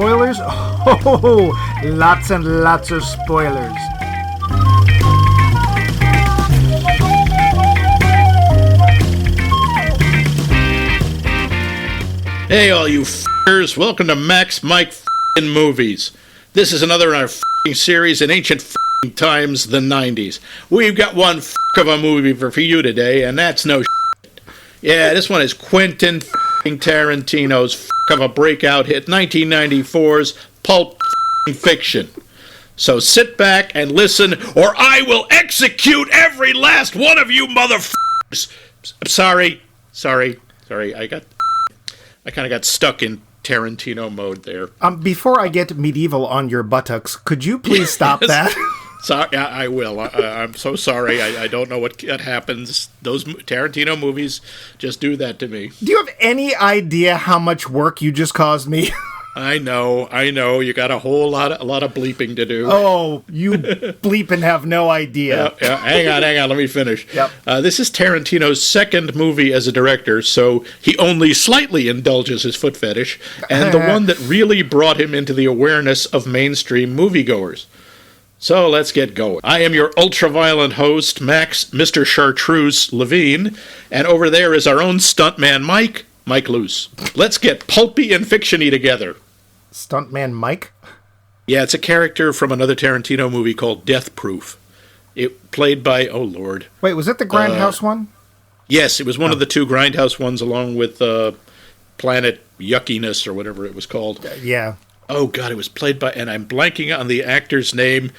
spoilers? Oh, lots and lots of spoilers. Hey, all you f***ers. Welcome to Max Mike f***ing Movies. This is another in our f***ing series in ancient f***ing times, the 90s. We've got one f*** of a movie for you today, and that's no shit. Yeah, this one is Quentin f***ing Tarantino's f*** of a breakout hit, 1994's Pulp Fiction. So sit back and listen, or I will execute every last one of you motherfuckers. Sorry. I kind of got stuck in Tarantino mode there. Before I get medieval on your buttocks, could you please stop that? Sorry, I will. I'm so sorry. I don't know what happens. Those Tarantino movies just do that to me. Do you have any idea how much work you just caused me? I know. You got a lot of bleeping to do. Oh, you bleep and have no idea. Yeah. Hang on. Let me finish. Yep. This is Tarantino's second movie as a director, so he only slightly indulges his foot fetish, and the one that really brought him into the awareness of mainstream moviegoers. So let's get going. I am your ultra-violent host, Max Mr. Chartreuse Levine, and over there is our own stuntman, Mike Luce. Let's get pulpy and fiction-y together. Stuntman Mike? Yeah, it's a character from another Tarantino movie called Death Proof. It played by, oh Lord. Wait, was it the Grindhouse one? Yes, it was one of the two Grindhouse ones along with Planet Yuckiness or whatever it was called. Yeah. Oh God, it was played by, and I'm blanking on the actor's name.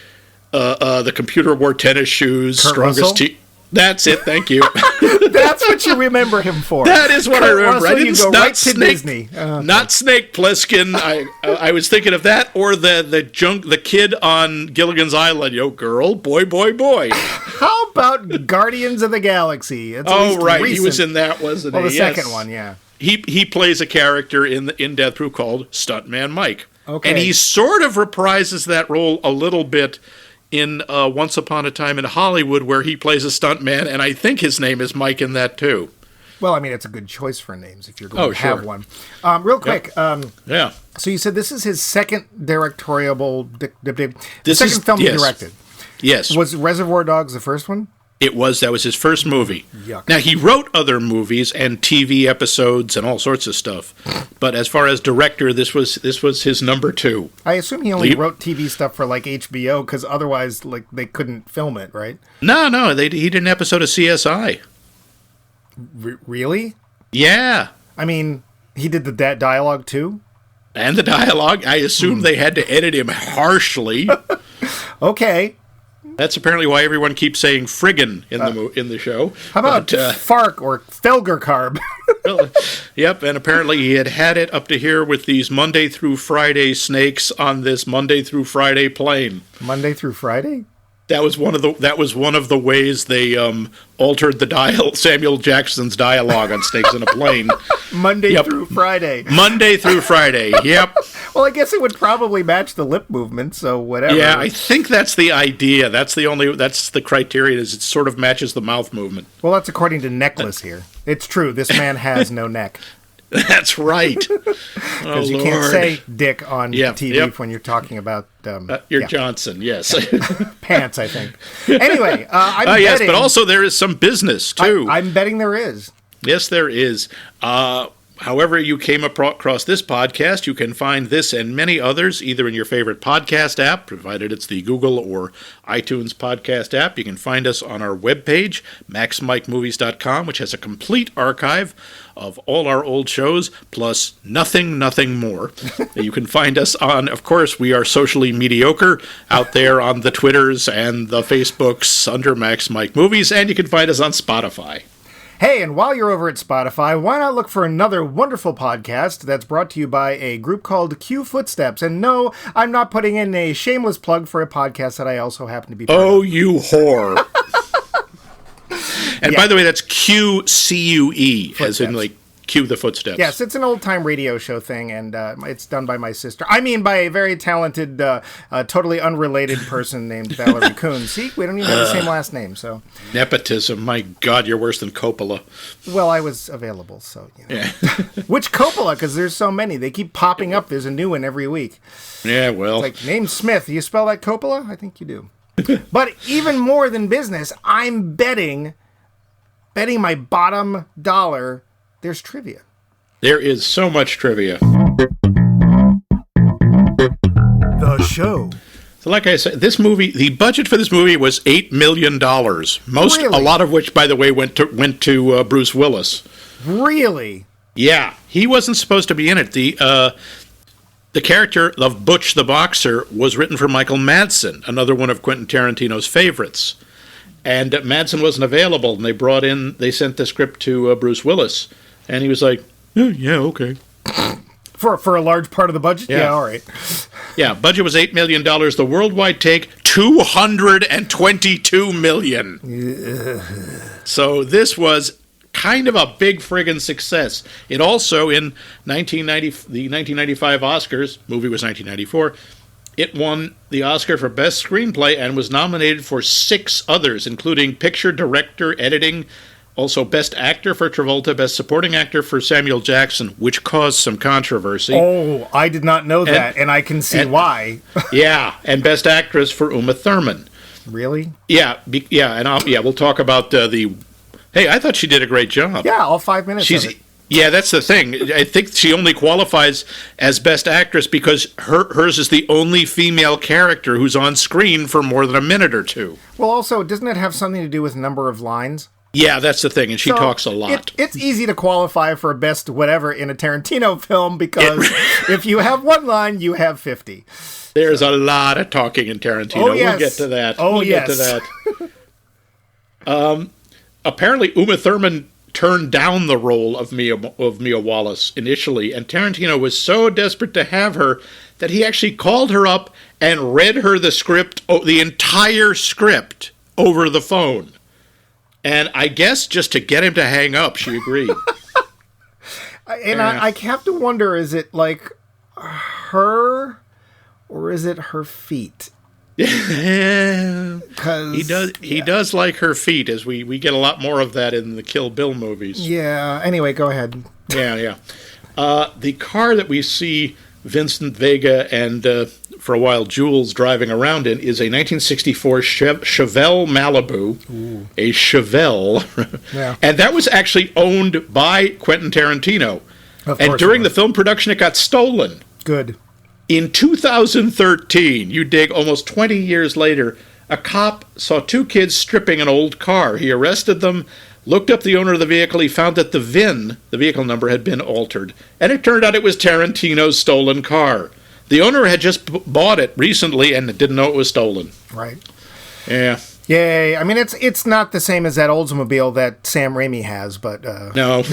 The computer wore tennis shoes. Kurt strongest Russell? That's it, thank you. That's what you remember him for. That is what Kurt I remember. Russell, I didn't you go not right to Snake, Disney. Okay. Not Snake Plissken. I was thinking of that, or the kid on Gilligan's Island. Yo, girl, boy. How about Guardians of the Galaxy? It's Right, recent. he was in that, wasn't he? Well, the Yes. second one, yeah. He plays a character in Death Proof called Stuntman Mike. Okay. And he sort of reprises that role a little bit in Once Upon a Time in Hollywood, where he plays a stuntman, and I think his name is Mike in that too. Well, I mean, it's a good choice for names if you're going to sure. have one. Real quick, Yeah. so you said this is his second directorial, This second is- film he yes. directed. Yes. Was Reservoir Dogs the first one? That was his first movie. Yuck. Now, he wrote other movies and TV episodes and all sorts of stuff, but as far as director, this was his number two. I assume he only wrote TV stuff for like HBO because otherwise, like they couldn't film it, right? No, he did an episode of CSI. Really? Yeah. I mean, he did the dialogue too. And the dialogue, I assume they had to edit him harshly. Okay. That's apparently why everyone keeps saying friggin' in the show. How about Fark or Felgercarb? Yep, and apparently he had it up to here with these Monday through Friday snakes on this Monday through Friday plane. Monday through Friday? That was one of the ways they altered the Samuel Jackson's dialogue on Snakes in a Plane. Monday through Friday. Monday through Friday. Yep. Well, I guess it would probably match the lip movement, so whatever. Yeah, I think that's the idea. That's the criteria, is it sort of matches the mouth movement. Well, that's according to Necklace here. It's true. This man has no neck. That's right. Because you can't say dick on TV when you're talking about... Johnson, yes. Pants, I think. Anyway, I'm betting... Yes, but also there is some business, too. I'm betting there is. Yes, there is. However you came across this podcast, you can find this and many others either in your favorite podcast app, provided it's the Google or iTunes podcast app. You can find us on our webpage, maxmikemovies.com, which has a complete archive of all our old shows, plus nothing more. You can find us on, of course, we are socially mediocre out there on the Twitters and the Facebooks under Max Mike Movies, and you can find us on Spotify. Hey, and while you're over at Spotify, why not look for another wonderful podcast that's brought to you by a group called Q Footsteps? And no, I'm not putting in a shameless plug for a podcast that I also happen to be part of. Oh, you whore. And by the way, that's QCUE, as in like Cue the Footsteps. Yes, it's an old-time radio show thing, and it's done by my sister. I mean, by a very talented, totally unrelated person named Valerie Kuhn. See, we don't even have the same last name, so... Nepotism. My God, you're worse than Coppola. Well, I was available, so, Yeah. Which Coppola? Because there's so many. They keep popping up. There's a new one every week. Yeah, well... It's like, name Smith. You spell that Coppola? I think you do. But even more than business, I'm betting my bottom dollar... There's trivia. There is so much trivia. The show. So like I said, this movie, the budget for this movie was $8 million. Really? A lot of which, by the way, went to Bruce Willis. Really? Yeah. He wasn't supposed to be in it. The character of Butch the Boxer was written for Michael Madsen, another one of Quentin Tarantino's favorites. And Madsen wasn't available, and they sent the script to Bruce Willis. And he was like, yeah, okay. For a large part of the budget? Yeah. All right. Yeah, budget was $8 million. The worldwide take, $222 million. So this was kind of a big friggin' success. It also, in the 1995 Oscars, movie was 1994, it won the Oscar for Best Screenplay and was nominated for 6 others, including Picture, Director, Editing, also Best Actor for Travolta, Best Supporting Actor for Samuel Jackson, which caused some controversy. Oh, I did not know that, and I can see why. Yeah, and Best Actress for Uma Thurman. Really? Yeah, we'll talk about the... Hey, I thought she did a great job. Yeah, all 5 minutes of it. Yeah, that's the thing. I think she only qualifies as Best Actress because hers is the only female character who's on screen for more than a minute or two. Well, also, doesn't it have something to do with number of lines? Yeah, that's the thing, and she talks a lot. It's easy to qualify for best whatever in a Tarantino film because if you have one line, you have 50. There's a lot of talking in Tarantino. Oh, yes. We'll get to that. Get to that. Apparently, Uma Thurman turned down the role of Mia Wallace initially, and Tarantino was so desperate to have her that he actually called her up and read her the script, the entire script, over the phone. And I guess just to get him to hang up, she agreed. And I have to wonder, is it like her or is it her feet? Yeah, he does like her feet, as we get a lot more of that in the Kill Bill movies. Yeah, anyway, go ahead. Yeah. The car that we see Vincent Vega and, for a while, Jules driving around in is a 1964 Chevelle Malibu. Ooh. A Chevelle. Yeah. And that was actually owned by Quentin Tarantino. And during the film production, it got stolen. Good. In 2013, you dig, almost 20 years later, a cop saw 2 kids stripping an old car. He arrested them, looked up the owner of the vehicle. He found that the VIN, the vehicle number, had been altered. And it turned out it was Tarantino's stolen car. The owner had just bought it recently and didn't know it was stolen. Right. Yeah. Yay. I mean, it's not the same as that Oldsmobile that Sam Raimi has, but... No.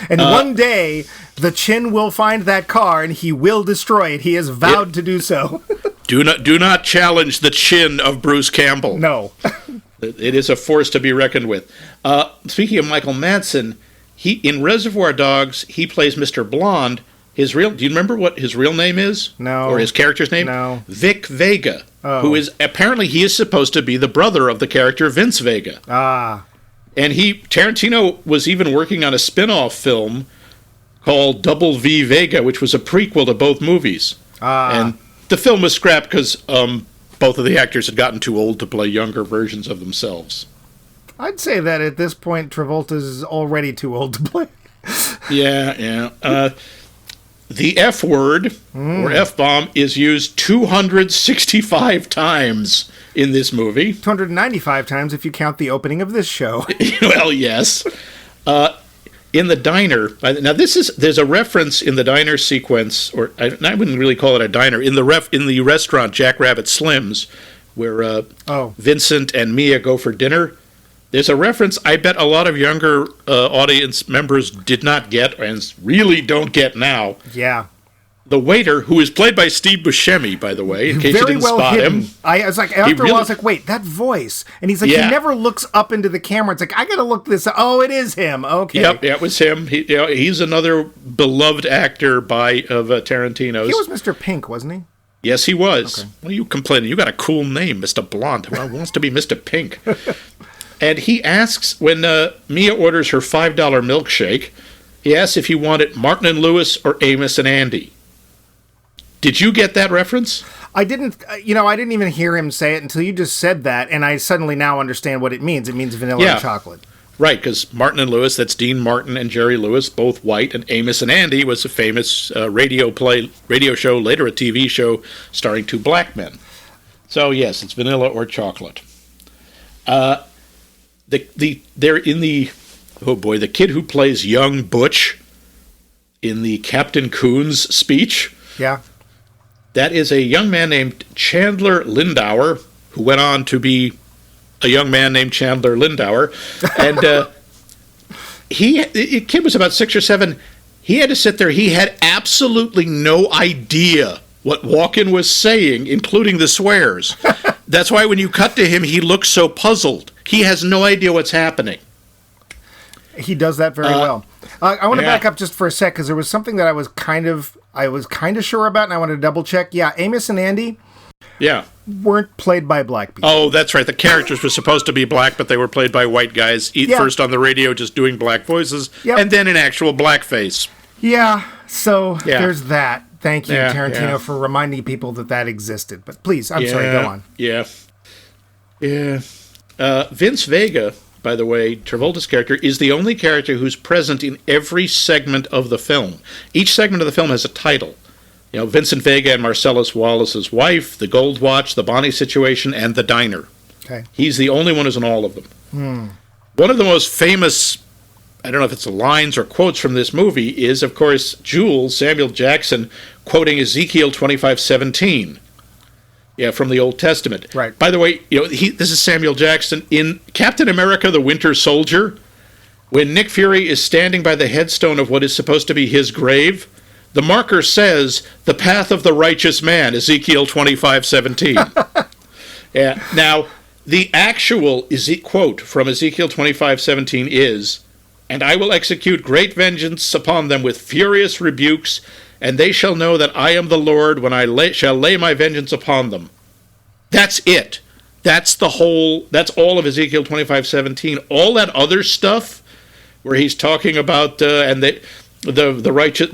And one day, the Chin will find that car and he will destroy it. He has vowed to do so. Do not challenge the Chin of Bruce Campbell. No. It is a force to be reckoned with. Speaking of Michael Madsen, in Reservoir Dogs, he plays Mr. Blonde. Do you remember what his real name is? No. Or his character's name? No. Vic Vega, who is apparently he is supposed to be the brother of the character Vince Vega. Ah. And Tarantino was even working on a spin-off film called Double V Vega, which was a prequel to both movies. And the film was scrapped because both of the actors had gotten too old to play younger versions of themselves. I'd say that at this point, Travolta's already too old to play. Yeah. The F word, or F-bomb, is used 265 times in this movie. 295 times if you count the opening of this show. Well, yes. In the diner, now there's a reference in the diner sequence, or I wouldn't really call it a diner, in the restaurant Jack Rabbit Slim's, where Vincent and Mia go for dinner. There's a reference I bet a lot of younger audience members did not get and really don't get now. Yeah. The waiter, who is played by Steve Buscemi, by the way, in case you didn't spot him. I was like, after a while, I was like, wait, that voice. And he's like, he never looks up into the camera. It's like, I got to look this up. Oh, it is him. Okay. Yep, it was him. He's another beloved actor of Tarantino's. He was Mr. Pink, wasn't he? Yes, he was. Okay. What are you complaining? You got a cool name, Mr. Blonde. Who wants to be Mr. Pink? And he asks, when Mia orders her $5 milkshake, he asks if he wanted Martin and Lewis or Amos and Andy. Did you get that reference? I didn't, I didn't even hear him say it until you just said that, and I suddenly now understand what it means. It means vanilla and chocolate. Right, because Martin and Lewis, that's Dean Martin and Jerry Lewis, both white, and Amos and Andy was a famous radio show, later a TV show, starring two black men. So, yes, it's vanilla or chocolate. The kid who plays young Butch in the Captain Coons speech. Yeah. That is a young man named Chandler Lindauer, who went on to be a young man named Chandler Lindauer. And the kid was about 6 or 7. He had to sit there. He had absolutely no idea what Walken was saying, including the swears. That's why when you cut to him, he looks so puzzled. He has no idea what's happening. He does that very well. I want to back up just for a sec, because there was something that I was kind of sure about, and I wanted to double check. Yeah, Amos and Andy weren't played by black people. Oh, that's right. The characters were supposed to be black, but they were played by white guys, first on the radio just doing black voices, and then in actual blackface. Yeah, so there's that. Thank you, Tarantino, for reminding people that existed. But please, I'm sorry, go on. Yeah. Vince Vega, by the way, Travolta's character, is the only character who's present in every segment of the film. Each segment of the film has a title. Vincent Vega and Marcellus Wallace's wife, the Gold Watch, the Bonnie situation, and the diner. Okay. He's the only one who's in all of them. One of the most famous, I don't know if it's lines or quotes from this movie, is, of course, Jules, Samuel Jackson, quoting Ezekiel 25:17. Yeah, from the Old Testament. Right. By the way, this is Samuel Jackson in Captain America: The Winter Soldier. When Nick Fury is standing by the headstone of what is supposed to be his grave, the marker says, "The path of the righteous man," Ezekiel 25:17. Yeah. Now, the actual quote from Ezekiel 25:17 is, "And I will execute great vengeance upon them with furious rebukes, and they shall know that I am the Lord when I shall lay my vengeance upon them." That's it. That's all of Ezekiel 25:17. All that other stuff, where he's talking about the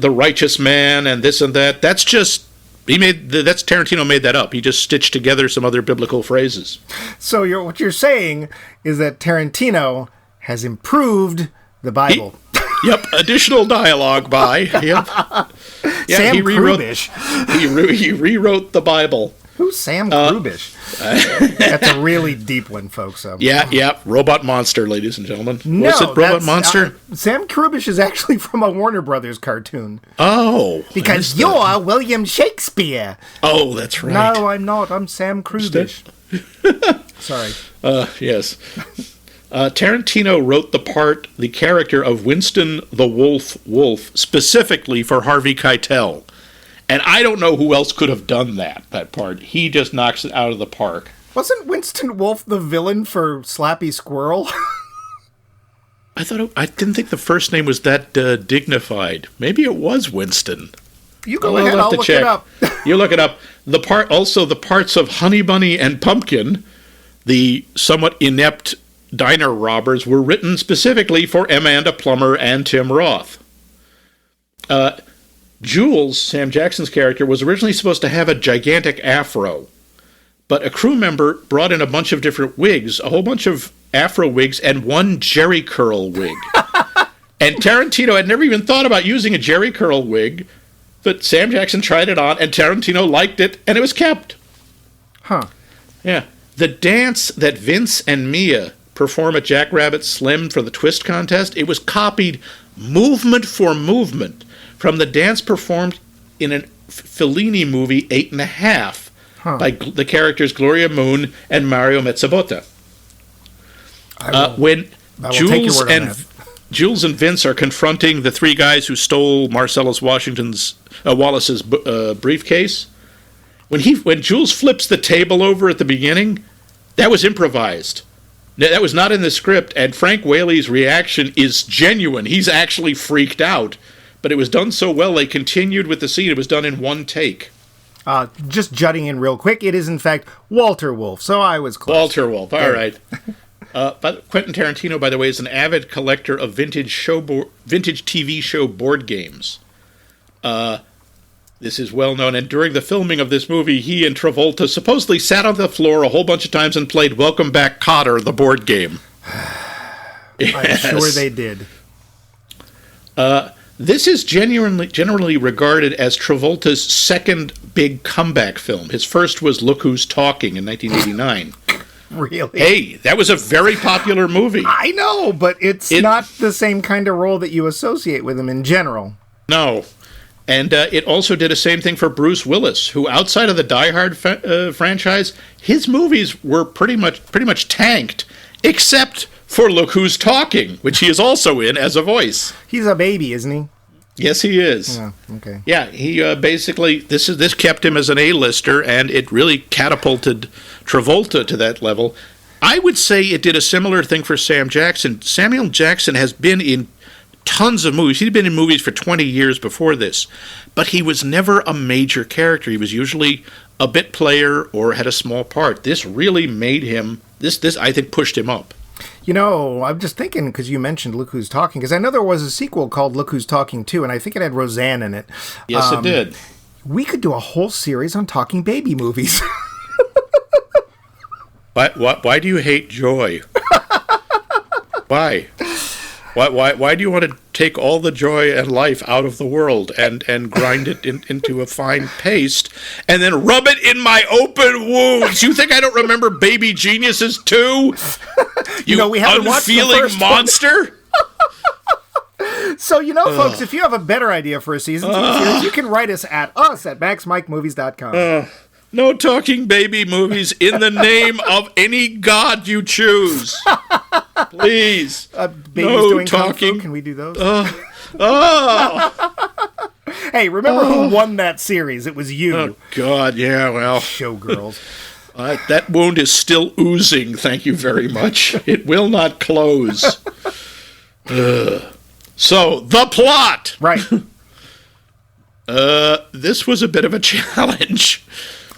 righteous man and this and that, that's just that's Tarantino made that up. He just stitched together some other biblical phrases. So what you're saying is that Tarantino has improved the Bible. Yep, additional dialogue by Sam Krubish. He rewrote the Bible. Who's Sam Krubish? That's a really deep one, folks. Yeah, Robot Monster, ladies and gentlemen. No, was it Robot Monster? Sam Krubish is actually from a Warner Brothers cartoon. Oh. Because you're William Shakespeare. Oh, that's right. No, I'm not. I'm Sam Krubish. Sorry. Yes. Tarantino wrote the character of Winston the Wolf specifically for Harvey Keitel. And I don't know who else could have done that part. He just knocks it out of the park. Wasn't Winston Wolfe the villain for Slappy Squirrel? I didn't think the first name was that dignified. Maybe it was Winston. You go ahead, I'll look it up. You look it up. The parts of Honey Bunny and Pumpkin, the somewhat inept diner robbers, were written specifically for Amanda Plummer and Tim Roth. Jules, Sam Jackson's character, was originally supposed to have a gigantic afro, but a crew member brought in a bunch of different wigs, a whole bunch of afro wigs, and one Jerry curl wig. And Tarantino had never even thought about using a Jerry curl wig, but Sam Jackson tried it on, and Tarantino liked it, and it was kept. Huh. Yeah. The dance that Vince and Mia perform at Jackrabbit Slim for the Twist contest, it was copied movement for movement from the dance performed in a Fellini movie, 8½, by the characters Gloria Moon and Mario Mezzabotta. When Jules Jules and Vince are confronting the three guys who stole Marcellus Wallace's briefcase. When Jules flips the table over at the beginning, that was improvised. That was not in the script, and Frank Whaley's reaction is genuine. He's actually freaked out. But it was done so well, they continued with the scene. It was done in one take. Just jutting in real quick, it is in fact Walter Wolf, so I was close. Walter Wolf, all right. But Quentin Tarantino, by the way, is an avid collector of vintage TV show board games. This is well known, and during the filming of this movie, he and Travolta supposedly sat on the floor a whole bunch of times and played Welcome Back, Kotter, the board game. Yes. I'm sure they did. This is generally regarded as Travolta's second big comeback film. His first was Look Who's Talking in 1989. Really? Hey, that was a very popular movie. I know, but it's not the same kind of role that you associate with him in general. No. And it also did the same thing for Bruce Willis, who outside of the Die Hard franchise, his movies were pretty much tanked, except for Look Who's Talking, which he is also in as a voice. He's a baby, isn't he? Yes, he is. Oh, okay. Yeah, he basically this kept him as an A-lister, and it really catapulted Travolta to that level. I would say it did a similar thing for Sam Jackson. Samuel Jackson has been in tons of movies. He'd been in movies for 20 years before this, but he was never a major character. He was usually a bit player or had a small part. This really made him. This I think pushed him up. You know, I'm just thinking, because you mentioned Look Who's Talking, because I know there was a sequel called Look Who's Talking 2, and I think it had Roseanne in it. Yes, it did. We could do a whole series on talking baby movies. Why do you hate joy? Why? Why do you want to take all the joy and life out of the world and grind it into a fine paste and then rub it in my open wounds? You think I don't remember Baby Geniuses 2? You we haven't watched the unfeeling first monster? So, folks, if you have a better idea for a season 2 series, you can write us at maxmikemovies.com. No talking baby movies in the name of any god you choose. Please. Babies no doing talking. Kung Fu. Can we do those? Hey, remember who won that series? It was you. Oh, God, yeah, well. Showgirls. That wound is still oozing, thank you very much. It will not close. So, the plot. Right. This was a bit of a challenge.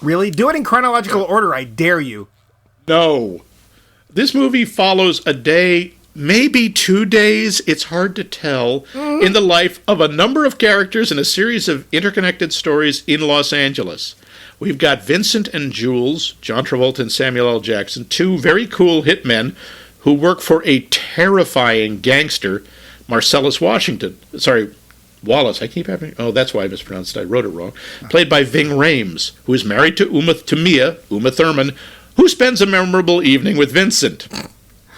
Really? Do it in chronological order, I dare you. No. This movie follows a day, maybe 2 days, it's hard to tell, in the life of a number of characters in a series of interconnected stories in Los Angeles. We've got Vincent and Jules, John Travolta and Samuel L. Jackson, two very cool hitmen who work for a terrifying gangster, Marcellus Wallace. I keep having... Oh, that's why I mispronounced it. I wrote it wrong. Played by Ving Rhames, who is married to Uma Thurman, who spends a memorable evening with Vincent.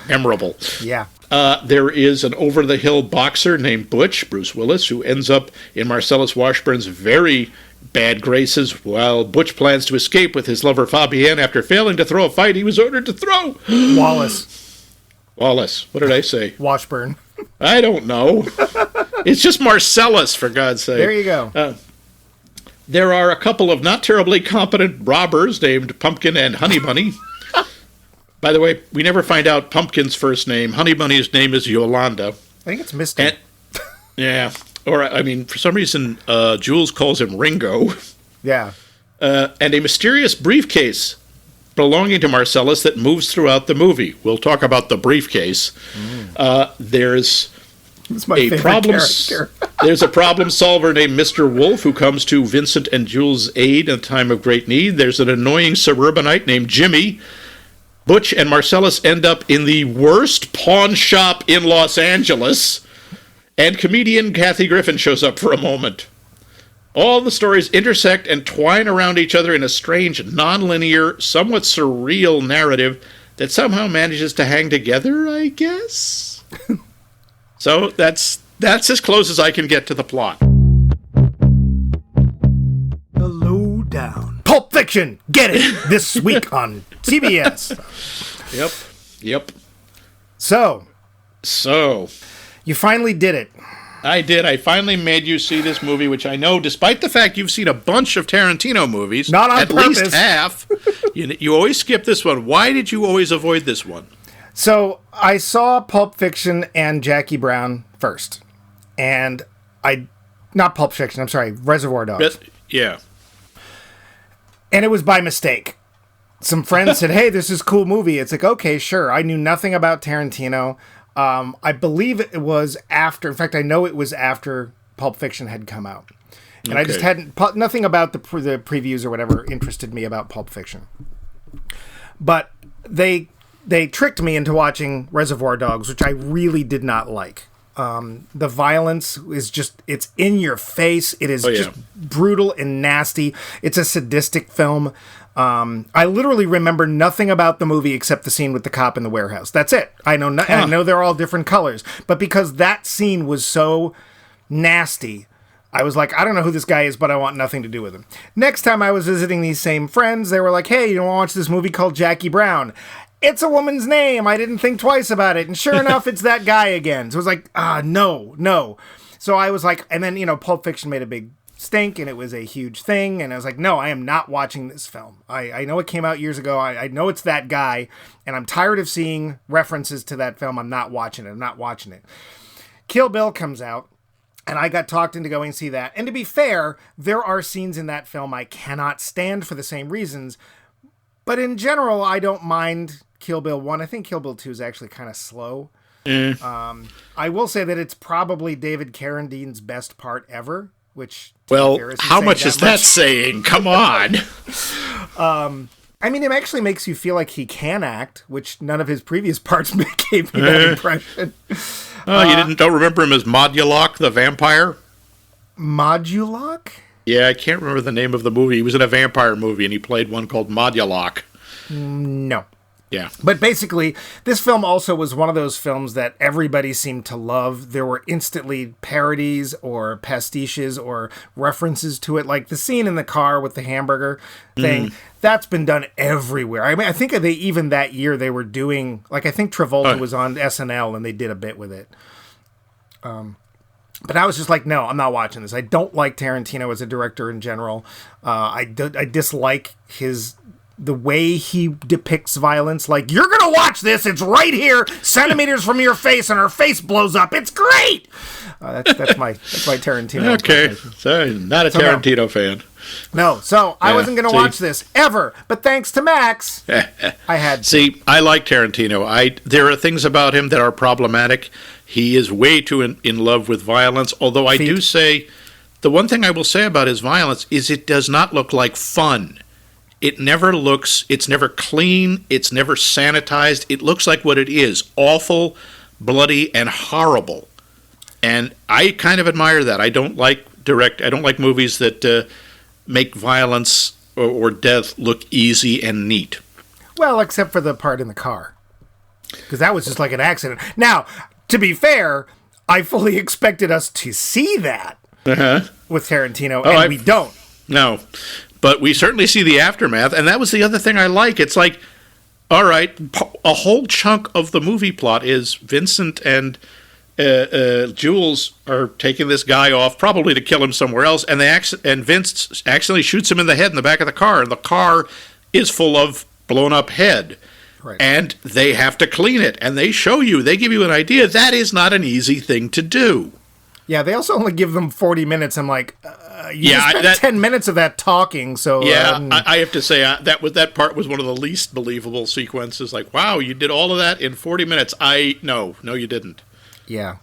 Memorable. Yeah. There is an over-the-hill boxer named Butch, Bruce Willis, who ends up in Marcellus Washburn's very bad graces while Butch plans to escape with his lover Fabienne after failing to throw a fight he was ordered to throw. Wallace. What did I say? Washburn. I don't know. It's just Marcellus, for God's sake. There you go. There are a couple of not terribly competent robbers named Pumpkin and Honey Bunny. By the way, we never find out Pumpkin's first name. Honey Bunny's name is Yolanda. I think it's Misty. Yeah. Or, for some reason, Jules calls him Ringo. Yeah. And a mysterious briefcase belonging to Marcellus that moves throughout the movie. We'll talk about the briefcase. There's there's a problem solver named Mr. Wolf who comes to Vincent and Jules' aid in a time of great need. There's an annoying suburbanite named Jimmy. Butch and Marcellus end up in the worst pawn shop in Los Angeles. And comedian Kathy Griffin shows up for a moment. All the stories intersect and twine around each other in a strange, non-linear, somewhat surreal narrative that somehow manages to hang together, I guess? So that's as close as I can get to the plot. The Lowdown. Pulp Fiction! Get it! This week on CBS. Yep. So. You finally did it. I did. I finally made you see this movie, which I know, despite the fact you've seen a bunch of Tarantino movies, not on at purpose. Least half, you always skip this one. Why did you always avoid this one? So I saw Pulp Fiction and Jackie Brown first, and not Pulp Fiction. I'm sorry, Reservoir Dogs. Yeah. And it was by mistake. Some friends said, "Hey, this is a cool movie." It's like, okay, sure. I knew nothing about Tarantino. I believe it was after. In fact, I know it was after Pulp Fiction had come out, and I just hadn't. Nothing about the previews or whatever interested me about Pulp Fiction. But they tricked me into watching Reservoir Dogs, which I really did not like. The violence is it's in your face. It is just brutal and nasty. It's a sadistic film. I literally remember nothing about the movie except the scene with the cop in the warehouse. That's it. I know they're all different colors, but because that scene was so nasty, I was like, I don't know who this guy is, but I want nothing to do with him. Next time I was visiting these same friends, they were like, "Hey, you want to watch this movie called Jackie Brown?" It's a woman's name. I didn't think twice about it. And sure enough, it's that guy again. So it was like, no. So I was like, and then, Pulp Fiction made a big stink and it was a huge thing. And I was like, no, I am not watching this film. I know it came out years ago. I know it's that guy. And I'm tired of seeing references to that film. I'm not watching it. Kill Bill comes out. And I got talked into going to see that. And to be fair, there are scenes in that film I cannot stand for the same reasons. But in general, I don't mind Kill Bill 1. I think Kill Bill 2 is actually kind of slow. I will say that it's probably David Carradine's best part ever, which... Well, how much is that saying? Come on! I mean, it actually makes you feel like he can act, which none of his previous parts gave me that impression. You don't remember him as Modulok the vampire? Modulok? Yeah, I can't remember the name of the movie. He was in a vampire movie, and he played one called Modulok. No. Yeah. But basically, this film also was one of those films that everybody seemed to love. There were instantly parodies or pastiches or references to it, like the scene in the car with the hamburger thing. That's been done everywhere. I mean, I think even that year they were doing, like, I think Travolta was on SNL and they did a bit with it. But I was just like, no, I'm not watching this. I don't like Tarantino as a director in general. I dislike the way he depicts violence. Like, you're going to watch this. It's right here, centimeters from your face, and her face blows up. It's great. That's my Tarantino. Okay, so not a Tarantino fan. No, so I wasn't going to watch this ever. But thanks to Max, I had to. See, I like Tarantino. There are things about him that are problematic. He is way too in love with violence, although I do say, the one thing I will say about his violence is it does not look like fun. It's never clean, it's never sanitized. It looks like what it is, awful, bloody, and horrible. And I kind of admire that. I don't like movies that make violence or death look easy and neat. Well, except for the part in the car. Because that was just like an accident. Now, to be fair, I fully expected us to see that with Tarantino, and we don't. No, but we certainly see the aftermath, and that was the other thing I like. It's like, all right, a whole chunk of the movie plot is Vincent and Jules are taking this guy off, probably to kill him somewhere else, and Vince accidentally shoots him in the head in the back of the car, and the car is full of blown up head. Right. And they have to clean it, and they give you an idea. That is not an easy thing to do. Yeah, they also only give them 40 minutes. I'm like, you just spent 10 minutes of that talking, so... Yeah, I have to say, that part was one of the least believable sequences. Like, wow, you did all of that in 40 minutes. No, you didn't. Yeah.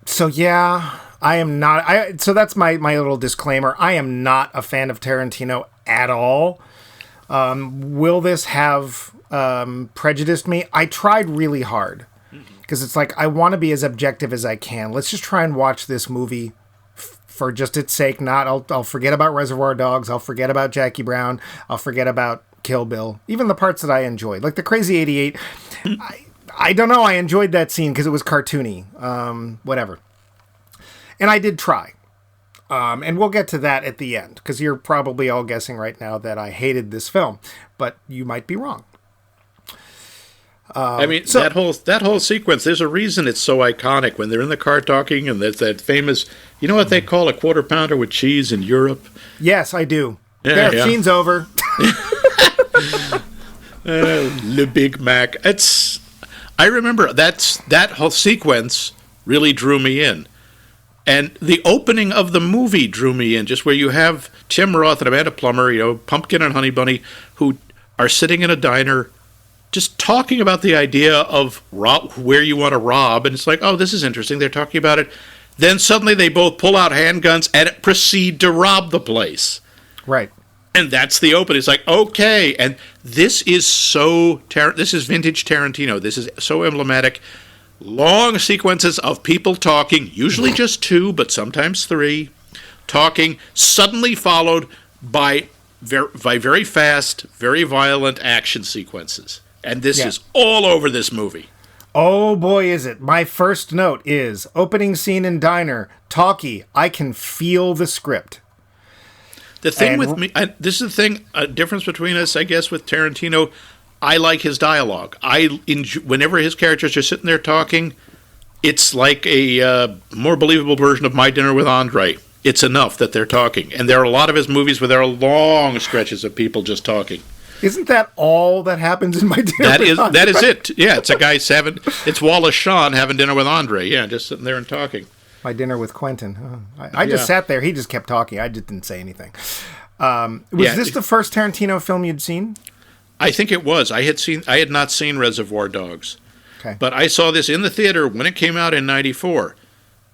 So, yeah, I am not... So that's my little disclaimer. I am not a fan of Tarantino at all. Will this have prejudiced me? I tried really hard. Because it's like, I want to be as objective as I can. Let's just try and watch this movie for just its sake. I'll forget about Reservoir Dogs. I'll forget about Jackie Brown. I'll forget about Kill Bill. Even the parts that I enjoyed. Like the Crazy 88. I don't know. I enjoyed that scene because it was cartoony. Whatever. And I did try. And we'll get to that at the end. Because you're probably all guessing right now that I hated this film. But you might be wrong. I mean, that whole sequence. There's a reason it's so iconic when they're in the car talking, and there's that famous. You know what they call a quarter pounder with cheese in Europe? Yes, I do. Yeah, there, scene's over. Le Big Mac. I remember that whole sequence really drew me in. And the opening of the movie drew me in, just where you have Tim Roth and Amanda Plummer, Pumpkin and Honey Bunny, who are sitting in a diner just talking about the idea of where you want to rob. And it's like, oh, this is interesting. They're talking about it. Then suddenly they both pull out handguns and proceed to rob the place. Right. And that's the open. It's like, okay. And this is this is vintage Tarantino. This is so emblematic. Long sequences of people talking, usually just two, but sometimes three, talking, suddenly followed by very fast, very violent action sequences. And this is all over this movie. Oh boy, is it. My first note is, opening scene in diner, talkie, I can feel the script. The thing with me, this is the thing, a difference between us, I guess, with Tarantino. I like his dialogue. Whenever his characters are sitting there talking, it's like a more believable version of My Dinner with Andre. It's enough that they're talking. And there are a lot of his movies where there are long stretches of people just talking. Isn't that all that happens in My Dinner with Andre? That is it. Yeah, it's a guy it's Wallace Shawn having dinner with Andre. Yeah, just sitting there and talking. My Dinner with Quentin. Oh, I just sat there. He just kept talking. I just didn't say anything. Was this the first Tarantino film you'd seen? I think it was. I had not seen Reservoir Dogs. Okay. But I saw this in the theater when it came out in '94.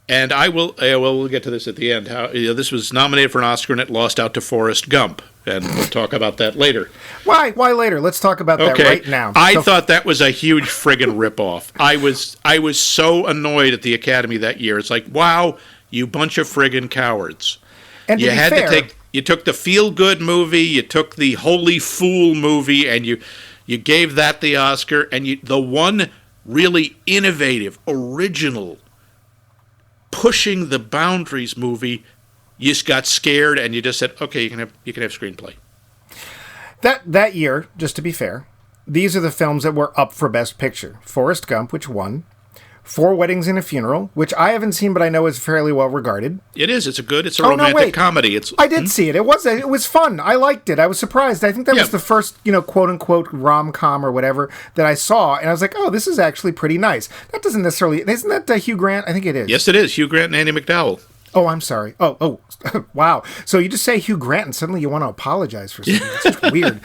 And we'll get to this at the end. How this was nominated for an Oscar and it lost out to Forrest Gump. And we'll talk about that later. Why later? Let's talk about that right now. I thought that was a huge friggin' ripoff. I was so annoyed at the Academy that year. It's like, wow, you bunch of friggin' cowards. And you took the feel-good movie, you took the Holy Fool movie, and you gave that the Oscar, and the one really innovative, original, pushing the boundaries movie, you just got scared and you just said, okay, you can have screenplay. That year, just to be fair, these are the films that were up for Best Picture. Forrest Gump, which won. Four Weddings and a Funeral, which I haven't seen, but I know is fairly well regarded. It is. It's a romantic comedy. I did see it. It was fun. I liked it. I was surprised. I think that was the first, quote unquote rom-com or whatever that I saw, and I was like, oh, this is actually pretty nice. That doesn't necessarily. Isn't that Hugh Grant? I think it is. Yes, it is. Hugh Grant and Andie MacDowell. Oh, I'm sorry. Oh, wow. So you just say Hugh Grant and suddenly you want to apologize for something. It's just weird.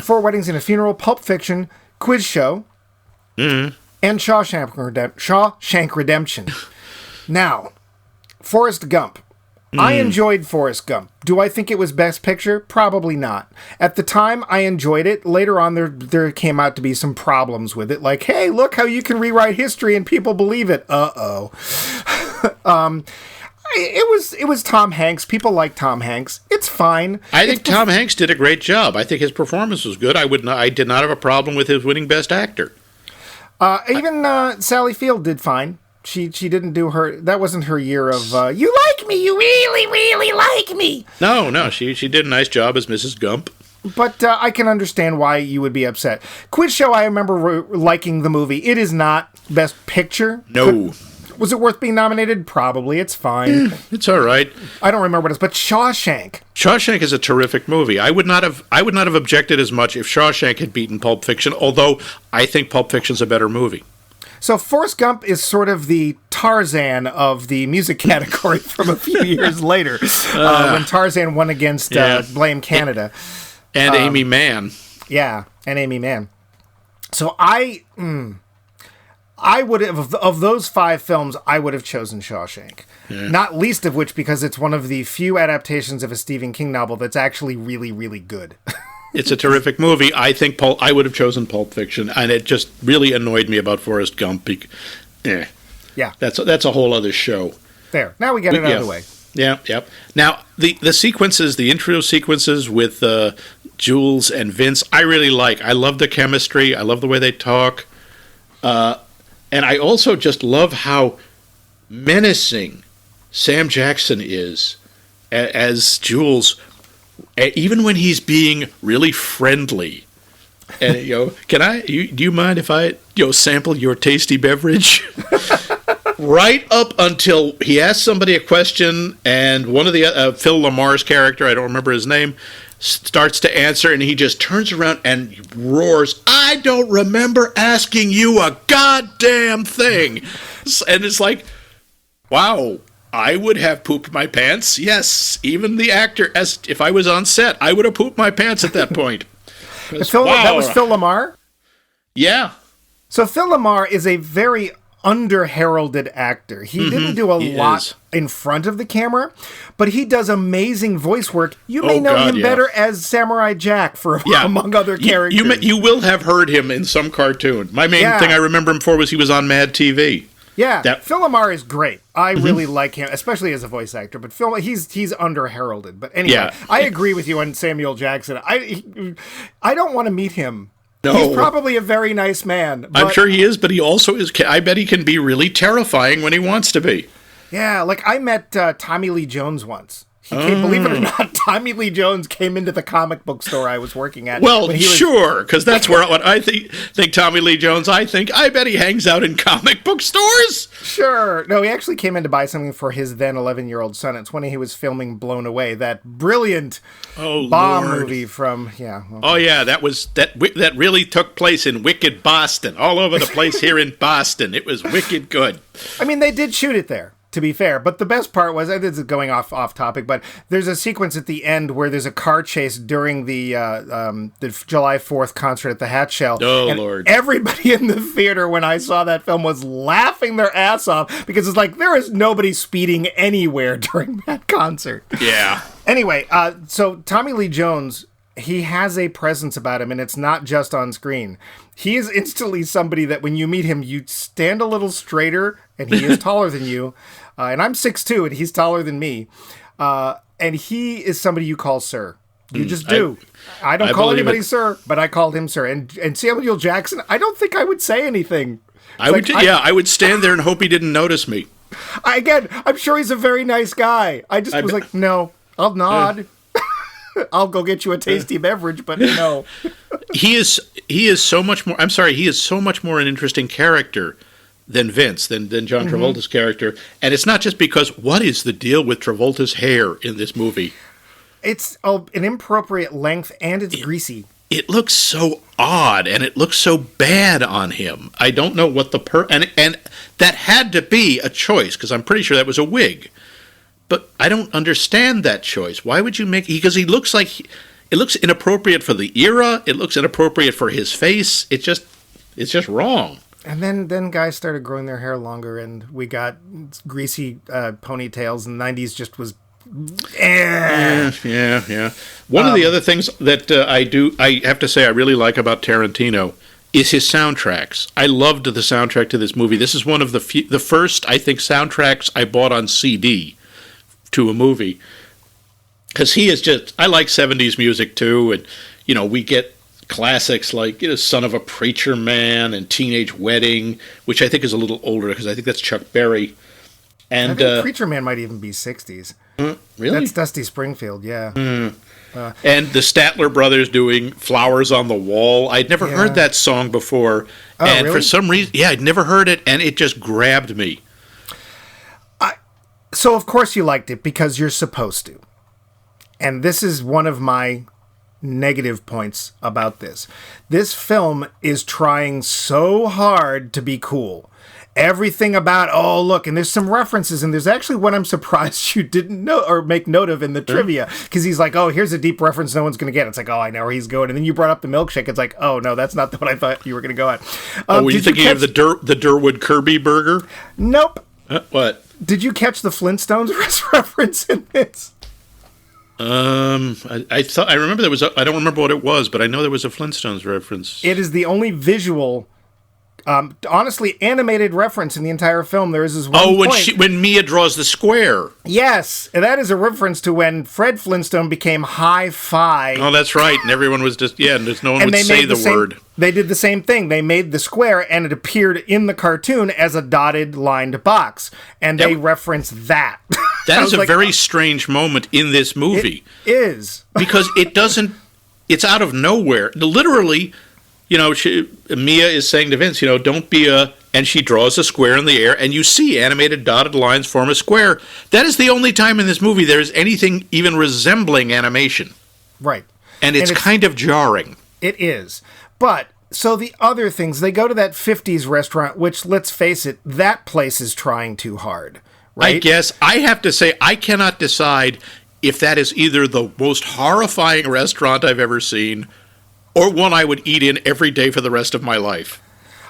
Four Weddings and a Funeral, Pulp Fiction, Quiz Show, and Shawshank Redemption. Now, Forrest Gump. I enjoyed Forrest Gump. Do I think it was Best Picture? Probably not. At the time, I enjoyed it. Later on, there came out to be some problems with it. Like, hey, look how you can rewrite history and people believe it. Uh-oh. It was Tom Hanks. People like Tom Hanks. It's fine. I think Tom Hanks did a great job. I think his performance was good. I did not have a problem with his winning Best Actor. Even Sally Field did fine. She didn't do her. That wasn't her year of. You like me. You really, really like me. No. She did a nice job as Mrs. Gump. But I can understand why you would be upset. Quiz Show. I remember liking the movie. It is not Best Picture. No. Was it worth being nominated? Probably. It's fine. It's all right. I don't remember what it is, but Shawshank. Shawshank is a terrific movie. I would not have objected as much if Shawshank had beaten Pulp Fiction, although I think Pulp Fiction's a better movie. So Forrest Gump is sort of the Tarzan of the music category from a few years later, when Tarzan won against Blame Canada. And Amy Mann. Yeah, and Amy Mann. So I would have, of those five films, I would have chosen Shawshank. Yeah. Not least of which because it's one of the few adaptations of a Stephen King novel that's actually really, really good. It's a terrific movie. I think I would have chosen Pulp Fiction, and it just really annoyed me about Forrest Gump. Yeah. That's a whole other show. There. Now we get it out of the way. Yeah, yep. Now, the sequences, the intro sequences with Jules and Vince, I really like. I love the chemistry. I love the way they talk. And I also just love how menacing Sam Jackson is as Jules, even when he's being really friendly. And do you mind if I sample your tasty beverage? Right up until he asks somebody a question, and one of the Phil Lamar's character, I don't remember his name, starts to answer, and he just turns around and roars, "I don't remember asking you a goddamn thing." And it's like, wow, I would have pooped my pants. Yes, even the actor, as if I was on set, I would have pooped my pants at that point. That was Phil Lamar? Yeah. So Phil Lamar is a very under-heralded actor. He didn't do a lot in front of the camera, but he does amazing voice work. You may know him better as Samurai Jack, among other characters. You will have heard him in some cartoon. My main thing I remember him for was he was on Mad TV. Yeah, Phil Lamar is great. I really like him, especially as a voice actor. But he's under-heralded. But anyway, I agree with you on Samuel Jackson. I don't want to meet him. No. He's probably a very nice man. I'm sure he is, but he also is. I bet he can be really terrifying when he wants to be. Yeah, like I met Tommy Lee Jones once. Believe it or not, Tommy Lee Jones came into the comic book store I was working at. Well, sure, because that's what I think Tommy Lee Jones, I bet he hangs out in comic book stores. Sure. No, he actually came in to buy something for his then 11-year-old son. It's when he was filming Blown Away, that brilliant bomb movie from, that really took place in wicked Boston, all over the place here in Boston. It was wicked good. I mean, they did shoot it there, to be fair. But the best part was, this is going off topic, but there's a sequence at the end where there's a car chase during the July 4th concert at the Hat Shell. Oh, and Lord. Everybody in the theater, when I saw that film, was laughing their ass off because it's like, there is nobody speeding anywhere during that concert. Yeah. Anyway, so Tommy Lee Jones, he has a presence about him, and it's not just on screen. He is instantly somebody that when you meet him, you stand a little straighter, and he is taller than you. And I'm 6'2", and he's taller than me. And he is somebody you call sir. You just do. I don't call anybody sir, but I called him sir. And Samuel Jackson, I don't think I would say anything. I would stand there and hope he didn't notice me. I'm sure he's a very nice guy. I just was like, no, I'll nod. I'll go get you a tasty beverage, but no. He is so much more. I'm sorry. He is so much more an interesting character than Vince, than John Travolta's character. And it's not just because, what is the deal with Travolta's hair in this movie? It's an inappropriate length, and it's greasy. It looks so odd, and it looks so bad on him. I don't know what and that had to be a choice, because I'm pretty sure that was a wig. But I don't understand that choice. Why would you make... Because he looks like... It looks inappropriate for the era. It looks inappropriate for his face. It's just wrong. And then guys started growing their hair longer, and we got greasy ponytails, and the 90s just was... Yeah. One of the other things that I have to say I really like about Tarantino is his soundtracks. I loved the soundtrack to this movie. This is one of the first, I think, soundtracks I bought on CD to a movie. Because I like 70s music too, and, we get classics like Son of a Preacher Man and Teenage Wedding, which I think is a little older because I think that's Chuck Berry. And I think Preacher Man might even be 60s. Really? That's Dusty Springfield, yeah. And the Statler Brothers doing Flowers on the Wall. I'd never heard that song before. Oh, and really? For some reason, I'd never heard it, and it just grabbed me. So, of course you liked it because you're supposed to. And this is one of my negative points about this. This film is trying so hard to be cool. Everything about, look, and there's some references, and there's actually one I'm surprised you didn't know or make note of in the trivia, because he's like, here's a deep reference no one's going to get. It's like, I know where he's going. And then you brought up the milkshake. It's like, no, that's not what I thought you were going to go at. Were you thinking of the Durwood Kirby burger? Nope. What? Did you catch the Flintstones reference in this? I remember there was I don't remember what it was, but I know there was a Flintstones reference. It is the only visual, honestly, animated reference in the entire film. There is this one point. When Mia draws the square. Yes, and that is a reference to when Fred Flintstone became Hi-Fi. Oh, that's right, and everyone was just, and no one would say the word. They did the same thing. They made the square, and it appeared in the cartoon as a dotted, lined box, and they referenced that. That is a very strange moment in this movie. It is. Because it's out of nowhere. Literally, Mia is saying to Vince, don't be and she draws a square in the air, and you see animated dotted lines form a square. That is the only time in this movie there is anything even resembling animation. Right. And it's kind of jarring. It is. But, so the other things, they go to that 50s restaurant, which, let's face it, that place is trying too hard. Right? I guess I have to say, I cannot decide if that is either the most horrifying restaurant I've ever seen or one I would eat in every day for the rest of my life.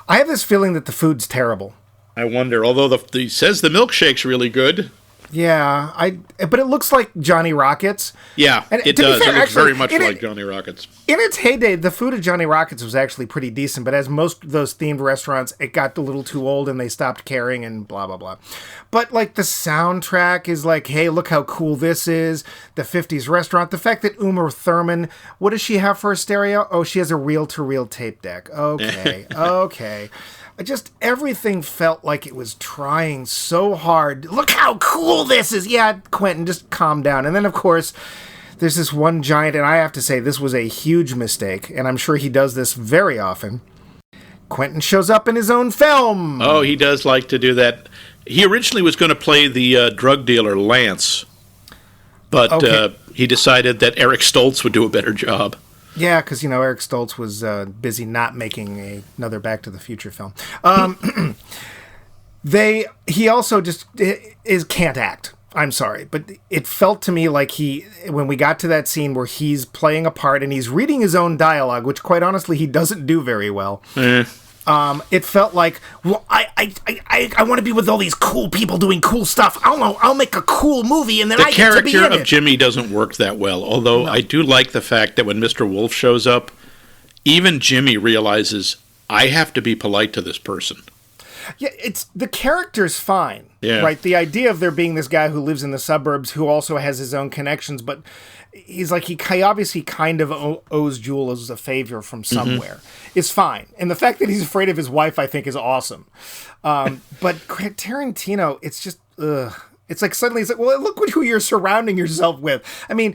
I have this feeling that the food's terrible. I wonder, although he says the milkshake's really good. Yeah, but it looks like Johnny Rockets. Yeah, and it does. It looks very much like Johnny Rockets. In its heyday, the food at Johnny Rockets was actually pretty decent, but as most of those themed restaurants, it got a little too old and they stopped caring and blah, blah, blah. But, like, the soundtrack is like, hey, look how cool this is. The 50s restaurant. The fact that Uma Thurman, what does she have for a stereo? Oh, she has a reel-to-reel tape deck. Okay, okay. Just everything felt like it was trying so hard. Look how cool this is. Yeah, Quentin, just calm down. And then, of course, there's this one giant, and I have to say, this was a huge mistake, and I'm sure he does this very often. Quentin shows up in his own film. Oh, he does like to do that. He originally was going to play the drug dealer, Lance, but he decided that Eric Stoltz would do a better job. Yeah, because, Eric Stoltz was busy not making another Back to the Future film. He also just can't act. I'm sorry, but it felt to me like when we got to that scene where he's playing a part and he's reading his own dialogue, which quite honestly he doesn't do very well. It felt like, well, I want to be with all these cool people doing cool stuff. I'll make a cool movie, and then I get to be in it. The character of Jimmy doesn't work that well, although I do like the fact that when Mr. Wolf shows up, even Jimmy realizes, I have to be polite to this person. Yeah, the character's fine, right? The idea of there being this guy who lives in the suburbs who also has his own connections, but he's like, he obviously kind of owes Jules a favor from somewhere, is fine. And the fact that he's afraid of his wife, I think, is awesome. But Tarantino, it's just, it's like suddenly it's like, well, look who you're surrounding yourself with. I mean,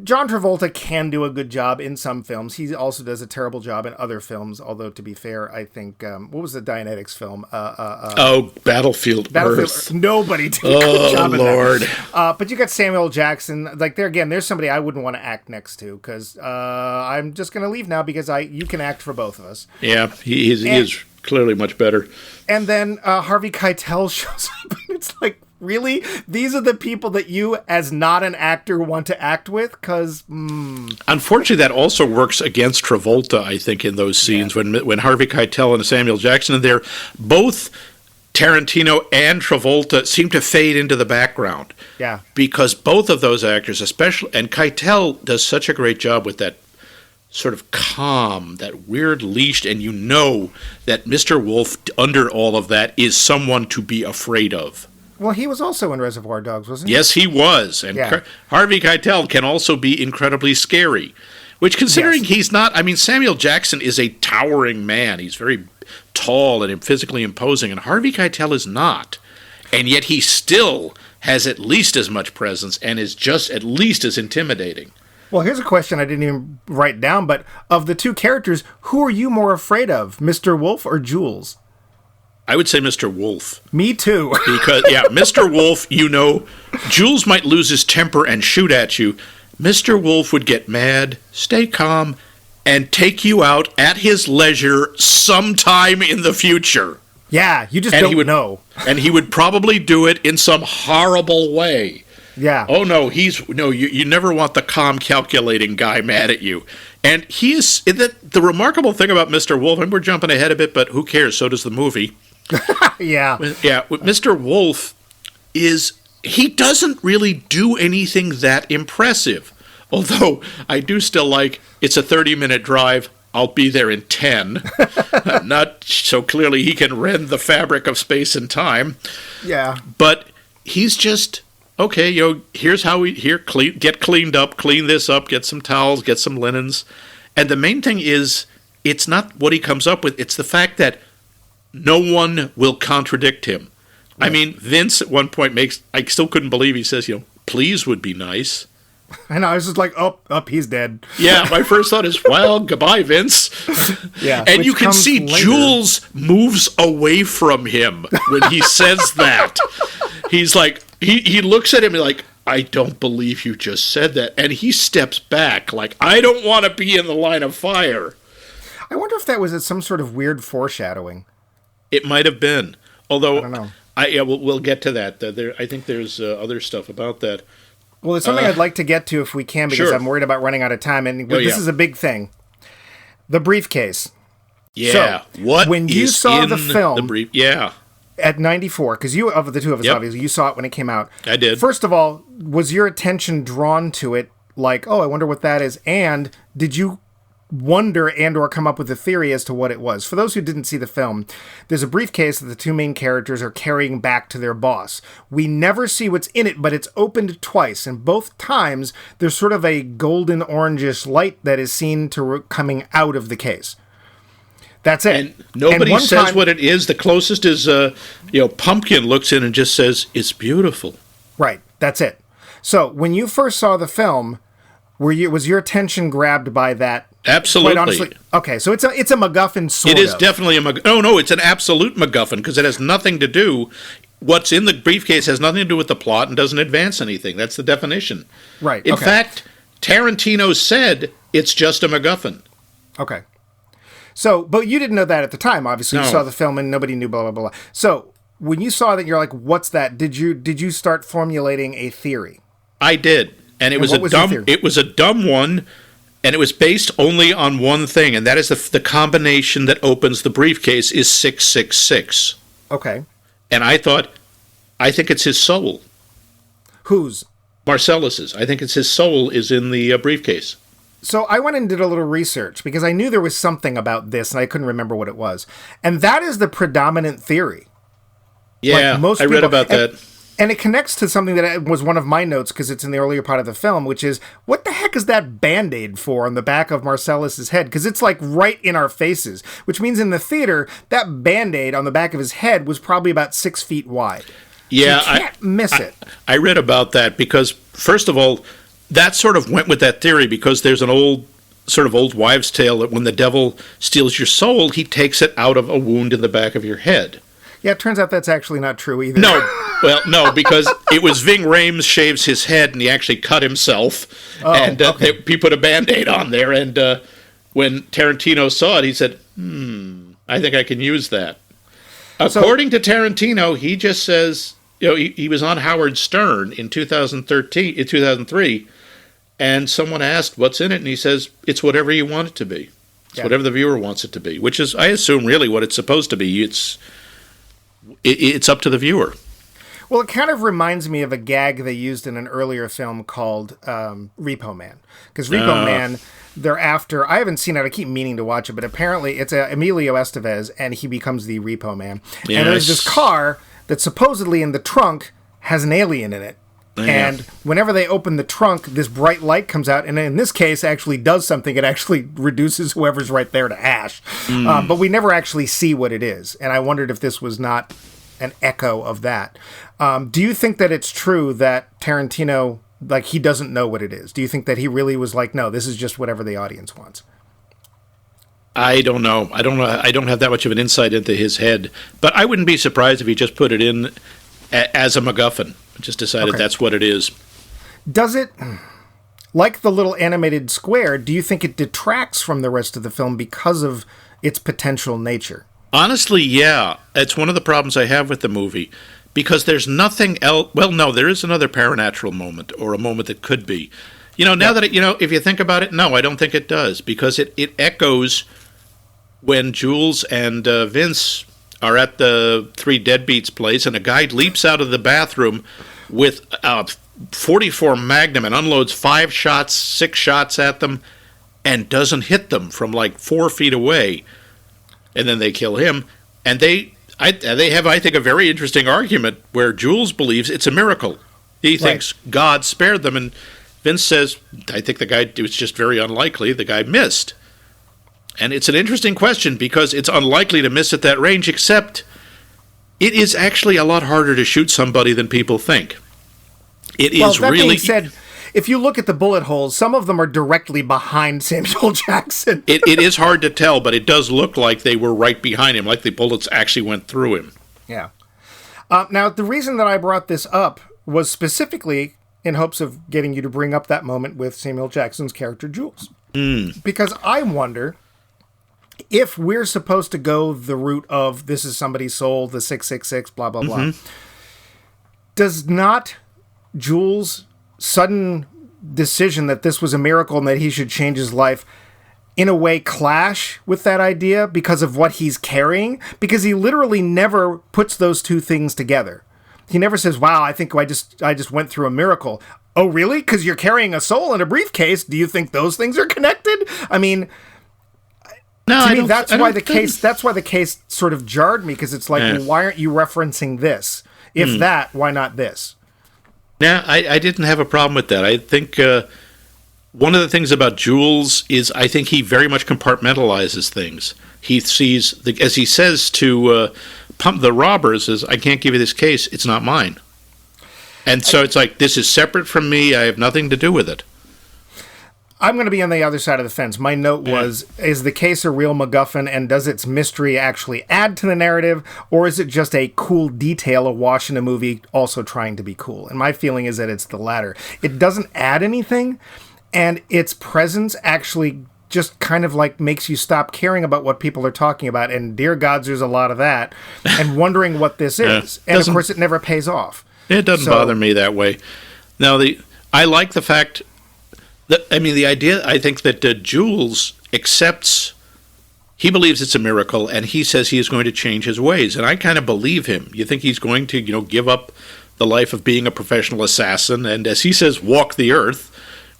John Travolta can do a good job in some films. He also does a terrible job in other films. Although, to be fair, I think what was the Dianetics film? Battlefield Earth. Nobody did a good job in Lord. that. But you got Samuel Jackson. Like there's somebody I wouldn't want to act next to because I'm just going to leave now because you can act for both of us. Yeah, he is clearly much better. And then Harvey Keitel shows up, and it's like, really? These are the people that you, as not an actor, want to act with? Because, Unfortunately, that also works against Travolta, I think, in those scenes. Yeah. When Harvey Keitel and Samuel Jackson are there, both Tarantino and Travolta seem to fade into the background. Yeah. Because both of those actors, especially, and Keitel does such a great job with that sort of calm, that weird leashed, and you know that Mr. Wolf, under all of that, is someone to be afraid of. Well, he was also in Reservoir Dogs, wasn't he? Yes, he was. And Harvey Keitel can also be incredibly scary, which, considering he's not, I mean, Samuel Jackson is a towering man. He's very tall and physically imposing, and Harvey Keitel is not. And yet he still has at least as much presence and is just at least as intimidating. Well, here's a question I didn't even write down, but of the two characters, who are you more afraid of, Mr. Wolf or Jules? I would say Mr. Wolf. Me too. Because, Mr. Wolf, Jules might lose his temper and shoot at you. Mr. Wolf would get mad, stay calm, and take you out at his leisure sometime in the future. Yeah, you just don't know. And he would probably do it in some horrible way. Yeah. Oh, no, you never want the calm, calculating guy mad at you. And the remarkable thing about Mr. Wolf, and we're jumping ahead a bit, but who cares? So does the movie. Yeah. Yeah, Mr. Wolf he doesn't really do anything that impressive. Although I do still like, it's a 30-minute drive, I'll be there in 10. Not so clearly he can rend the fabric of space and time. Yeah. But he's just, okay, here's how get cleaned up, clean this up, get some towels, get some linens. And the main thing is, it's not what he comes up with, it's the fact that no one will contradict him. Right. I mean, Vince at one point I still couldn't believe he says, please would be nice. And I was just like, oh, he's dead. Yeah, my first thought is, well, goodbye, Vince. Yeah, and you can see later. Jules moves away from him when he says that. He's like, he looks at him like, I don't believe you just said that. And he steps back like, I don't want to be in the line of fire. I wonder if that was some sort of weird foreshadowing. It might have been. Although, I don't know. We'll get to that. I think there's other stuff about that. Well, it's something I'd like to get to if we can, because sure. I'm worried about running out of time. And this is a big thing. The briefcase. Yeah. So, when you saw the film yeah. at 94, because you, of the two of us, Yep. obviously, you saw it when it came out. I did. First of all, was your attention drawn to it like, oh, I wonder what that is? And did you wonder and or come up with a theory as to what it was? For those who didn't see the film, there's a briefcase that the two main characters are carrying back to their boss. We never see what's in it, but it's opened twice, and both times there's sort of a golden orangish light that is seen coming out of the case. That's it. And nobody says what it is. The closest is Pumpkin looks in and just says, it's beautiful. Right, that's it. So when you first saw the film, was your attention grabbed by that? Absolutely. Quite honestly, okay, so it's a MacGuffin sort of. It is definitely a MacGuffin. No, it's an absolute MacGuffin, because it has nothing to do. What's in the briefcase has nothing to do with the plot and doesn't advance anything. That's the definition. Right. In fact, Tarantino said it's just a MacGuffin. Okay. So, but you didn't know that at the time, obviously. No. You saw the film and nobody knew blah, blah, blah. So, when you saw that, you're like, what's that? Did you start formulating a theory? I did. And it was a dumb one. And it was based only on one thing, and that is the combination that opens the briefcase is 666. Okay. And I think it's his soul. Whose? Marcellus's. I think it's his soul is in the briefcase. So I went and did a little research, because I knew there was something about this, and I couldn't remember what it was. And that is the predominant theory. Yeah, I read about that. And it connects to something that was one of my notes, because it's in the earlier part of the film, which is, what the heck is that Band-Aid for on the back of Marcellus's head? Because it's like right in our faces, which means in the theater, that Band-Aid on the back of his head was probably about 6 feet wide. Yeah, so you can't miss it. I read about that because, first of all, that sort of went with that theory, because there's an old wives' tale that when the devil steals your soul, he takes it out of a wound in the back of your head. Yeah, it turns out that's actually not true either. No, because it was Ving Rhames shaves his head, and he actually cut himself, he put a Band-Aid on there, and when Tarantino saw it, he said, I think I can use that. According to Tarantino, he just says, he was on Howard Stern in 2003, and someone asked, what's in it? And he says, it's whatever you want it to be. It's whatever the viewer wants it to be, which is, I assume, really what it's supposed to be. It's up to the viewer. Well, it kind of reminds me of a gag they used in an earlier film called Repo Man. Because Repo Man, they're after... I haven't seen it. I keep meaning to watch it. But apparently it's Emilio Estevez, and he becomes the Repo Man. Yes. And there's this car that supposedly in the trunk has an alien in it. Yeah. And whenever they open the trunk, this bright light comes out. And in this case, actually does something. It actually reduces whoever's right there to ash. But we never actually see what it is. And I wondered if this was not an echo of that. Do you think that it's true that Tarantino, he doesn't know what it is? Do you think that he really was like, no, this is just whatever the audience wants? I don't know. I don't have that much of an insight into his head. But I wouldn't be surprised if he just put it in as a MacGuffin. Just decided that's what it is. Does it, like the little animated square, do you think it detracts from the rest of the film because of its potential nature? Honestly, yeah. It's one of the problems I have with the movie. Because there's nothing else. Well, no, there is another paranatural moment, or a moment that could be. Now that if you think about it, no, I don't think it does, because it echoes when Jules and Vince are at the Three Deadbeats place, and a guy leaps out of the bathroom with a .44 Magnum and unloads 6 shots at them, and doesn't hit them from 4 feet away, and then they kill him, and they have, I think, a very interesting argument where Jules believes it's a miracle. He thinks God spared them, and Vince says, I think it was just very unlikely the guy missed. And it's an interesting question, because it's unlikely to miss at that range, except it is actually a lot harder to shoot somebody than people think. It is really... Being said, if you look at the bullet holes, some of them are directly behind Samuel Jackson. It is hard to tell, but it does look like they were right behind him, like the bullets actually went through him. Yeah. Now, the reason that I brought this up was specifically in hopes of getting you to bring up that moment with Samuel Jackson's character, Jules. Because I wonder if we're supposed to go the route of this is somebody's soul, the 666, blah, blah, blah. Does not Jules' sudden decision that this was a miracle and that he should change his life in a way clash with that idea because of what he's carrying? Because he literally never puts those two things together. He never says, wow, I think I just went through a miracle. Oh, really? Because you're carrying a soul in a briefcase. Do you think those things are connected? I mean, no, to me, that's why the case sort of jarred me, because it's like, well, why aren't you referencing this? If that, why not this? No, I didn't have a problem with that. I think one of the things about Jules is I think he very much compartmentalizes things. He sees, as he says to pump the robbers, is, I can't give you this case, it's not mine. And so it's like, this is separate from me, I have nothing to do with it. I'm going to be on the other side of the fence. My note was, is the case a real MacGuffin, and does its mystery actually add to the narrative, or is it just a cool detail of watching a movie also trying to be cool? And my feeling is that it's the latter. It doesn't add anything, and its presence actually just kind of like makes you stop caring about what people are talking about, and dear gods, there's a lot of that, and wondering what this is. And of course, it never pays off. It doesn't bother me that way. Now, I like the fact that, the idea, I think that Jules accepts, he believes it's a miracle, and he says he is going to change his ways, and I kind of believe him. You think he's going to, give up the life of being a professional assassin, and as he says, walk the earth,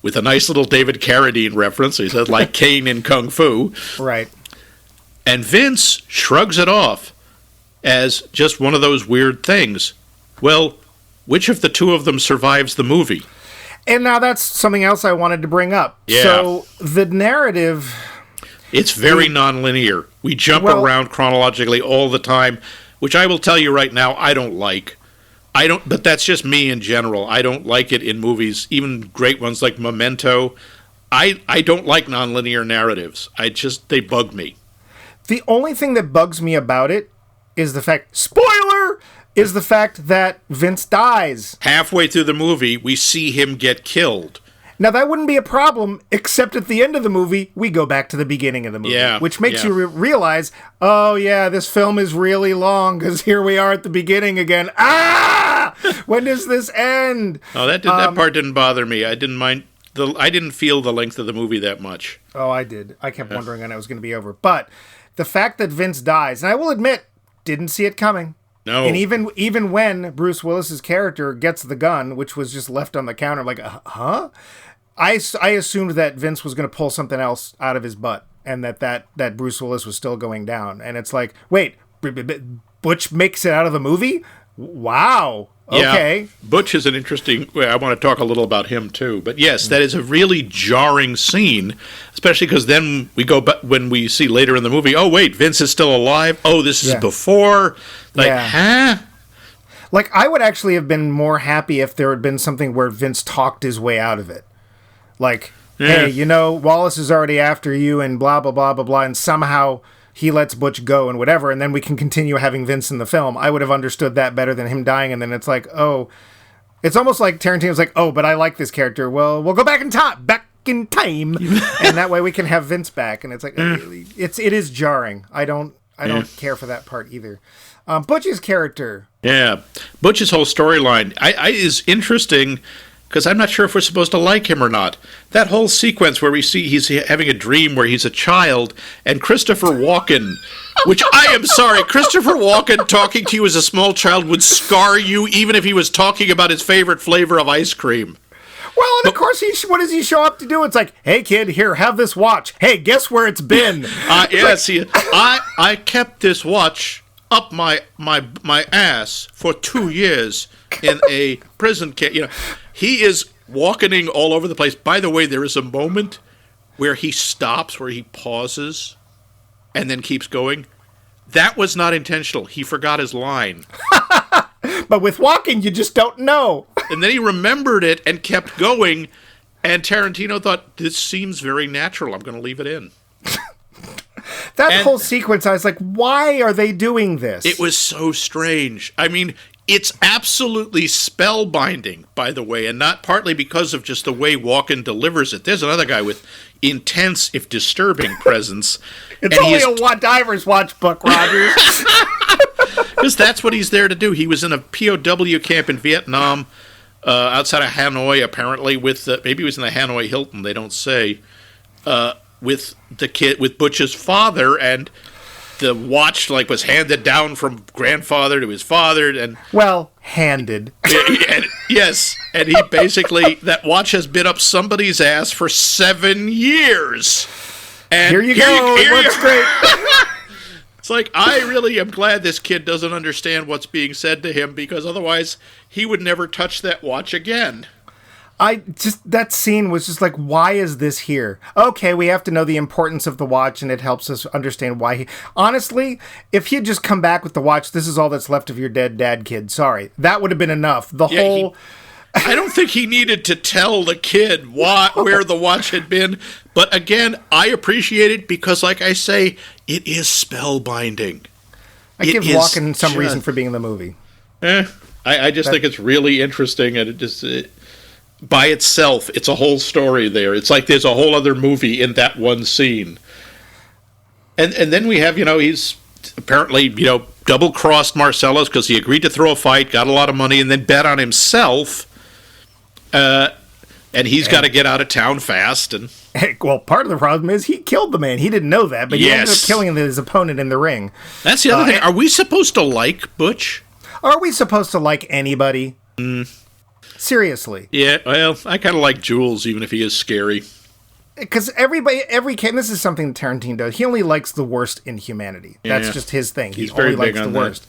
with a nice little David Carradine reference. He says, like Kane in Kung Fu. Right. And Vince shrugs it off as just one of those weird things. Well, which of the two of them survives the movie? And now that's something else I wanted to bring up. Yeah. So the narrative... It's very nonlinear. We jump around chronologically all the time, which I will tell you right now, I don't like. But that's just me in general. I don't like it in movies, even great ones like Memento. I don't like nonlinear narratives. They bug me. The only thing that bugs me about it is the fact, spoiler, is the fact that Vince dies. Halfway through the movie, we see him get killed. Now, that wouldn't be a problem, except at the end of the movie, we go back to the beginning of the movie. Which makes you realize, oh, yeah, this film is really long, because here we are at the beginning again. Ah! When does this end? Oh, that part didn't bother me. I didn't mind. I didn't feel the length of the movie that much. Oh, I did. I kept wondering when it was going to be over. But the fact that Vince dies, and I will admit, didn't see it coming. No. And even when Bruce Willis's character gets the gun, which was just left on the counter, I'm like, huh? I assumed that Vince was going to pull something else out of his butt, and that Bruce Willis was still going down. And it's like, wait, Butch makes it out of the movie? Wow. Okay. Yeah, Butch is an interesting... I want to talk a little about him, too. But yes, that is a really jarring scene, especially because then we go back when we see later in the movie, oh, wait, Vince is still alive? Oh, this is before? Huh? Like, I would actually have been more happy if there had been something where Vince talked his way out of it. Like, hey, Wallace is already after you and blah, blah, blah, blah, blah, and somehow he lets Butch go and whatever, and then we can continue having Vince in the film. I would have understood that better than him dying, and then it's like, oh, it's almost like Tarantino's like, oh, but I like this character. Well, we'll go back in time, and that way we can have Vince back. And it's like, it is jarring. I don't care for that part either. Butch's character. Yeah, Butch's whole storyline is interesting, because I'm not sure if we're supposed to like him or not. That whole sequence where we see he's having a dream where he's a child, and Christopher Walken, which I am sorry, Christopher Walken talking to you as a small child would scar you even if he was talking about his favorite flavor of ice cream. Well, and of course, what does he show up to do? It's like, hey, kid, here, have this watch. Hey, guess where it's been? See, I kept this watch up my ass for 2 years in a prison camp. He is walking all over the place. By the way, there is a moment where he stops, where he pauses, and then keeps going. That was not intentional. He forgot his line. But with walking, you just don't know. And then he remembered it and kept going. And Tarantino thought, this seems very natural. I'm going to leave it in. That whole sequence, I was like, why are they doing this? It was so strange. I mean, it's absolutely spellbinding, by the way, and not partly because of just the way Walken delivers it. There's another guy with intense, if disturbing, presence. It's only a Diver's Watch book, Rogers. Because that's what he's there to do. He was in a POW camp in Vietnam, outside of Hanoi, apparently, with maybe he was in the Hanoi Hilton, they don't say, with Butch's father, and the watch was handed down from grandfather to his father, and handed. Yes, and he basically, that watch has been up somebody's ass for 7 years. And here you go. It looks great. It's like, I really am glad this kid doesn't understand what's being said to him, because otherwise he would never touch that watch again. That scene was just like, why is this here? Okay, we have to know the importance of the watch, and it helps us understand why honestly, if he'd just come back with the watch, this is all that's left of your dead dad, kid. Sorry. That would have been enough. I don't think he needed to tell the kid where the watch had been. But again, I appreciate it because, like I say, it is spellbinding. I give Walken some reason for being in the movie. I just think it's really interesting, and by itself, it's a whole story there. It's like there's a whole other movie in that one scene. And then we have, he's apparently, double-crossed Marcellus because he agreed to throw a fight, got a lot of money, and then bet on himself. And he's got to get out of town fast. And well, part of the problem is he killed the man. He didn't know that, but he ended up killing his opponent in the ring. That's the other thing. Are we supposed to like Butch? Are we supposed to like anybody? Seriously. Yeah, well, I kind of like Jules, even if he is scary. Because this is something that Tarantino does. He only likes the worst in humanity. That's just his thing. He only likes the worst.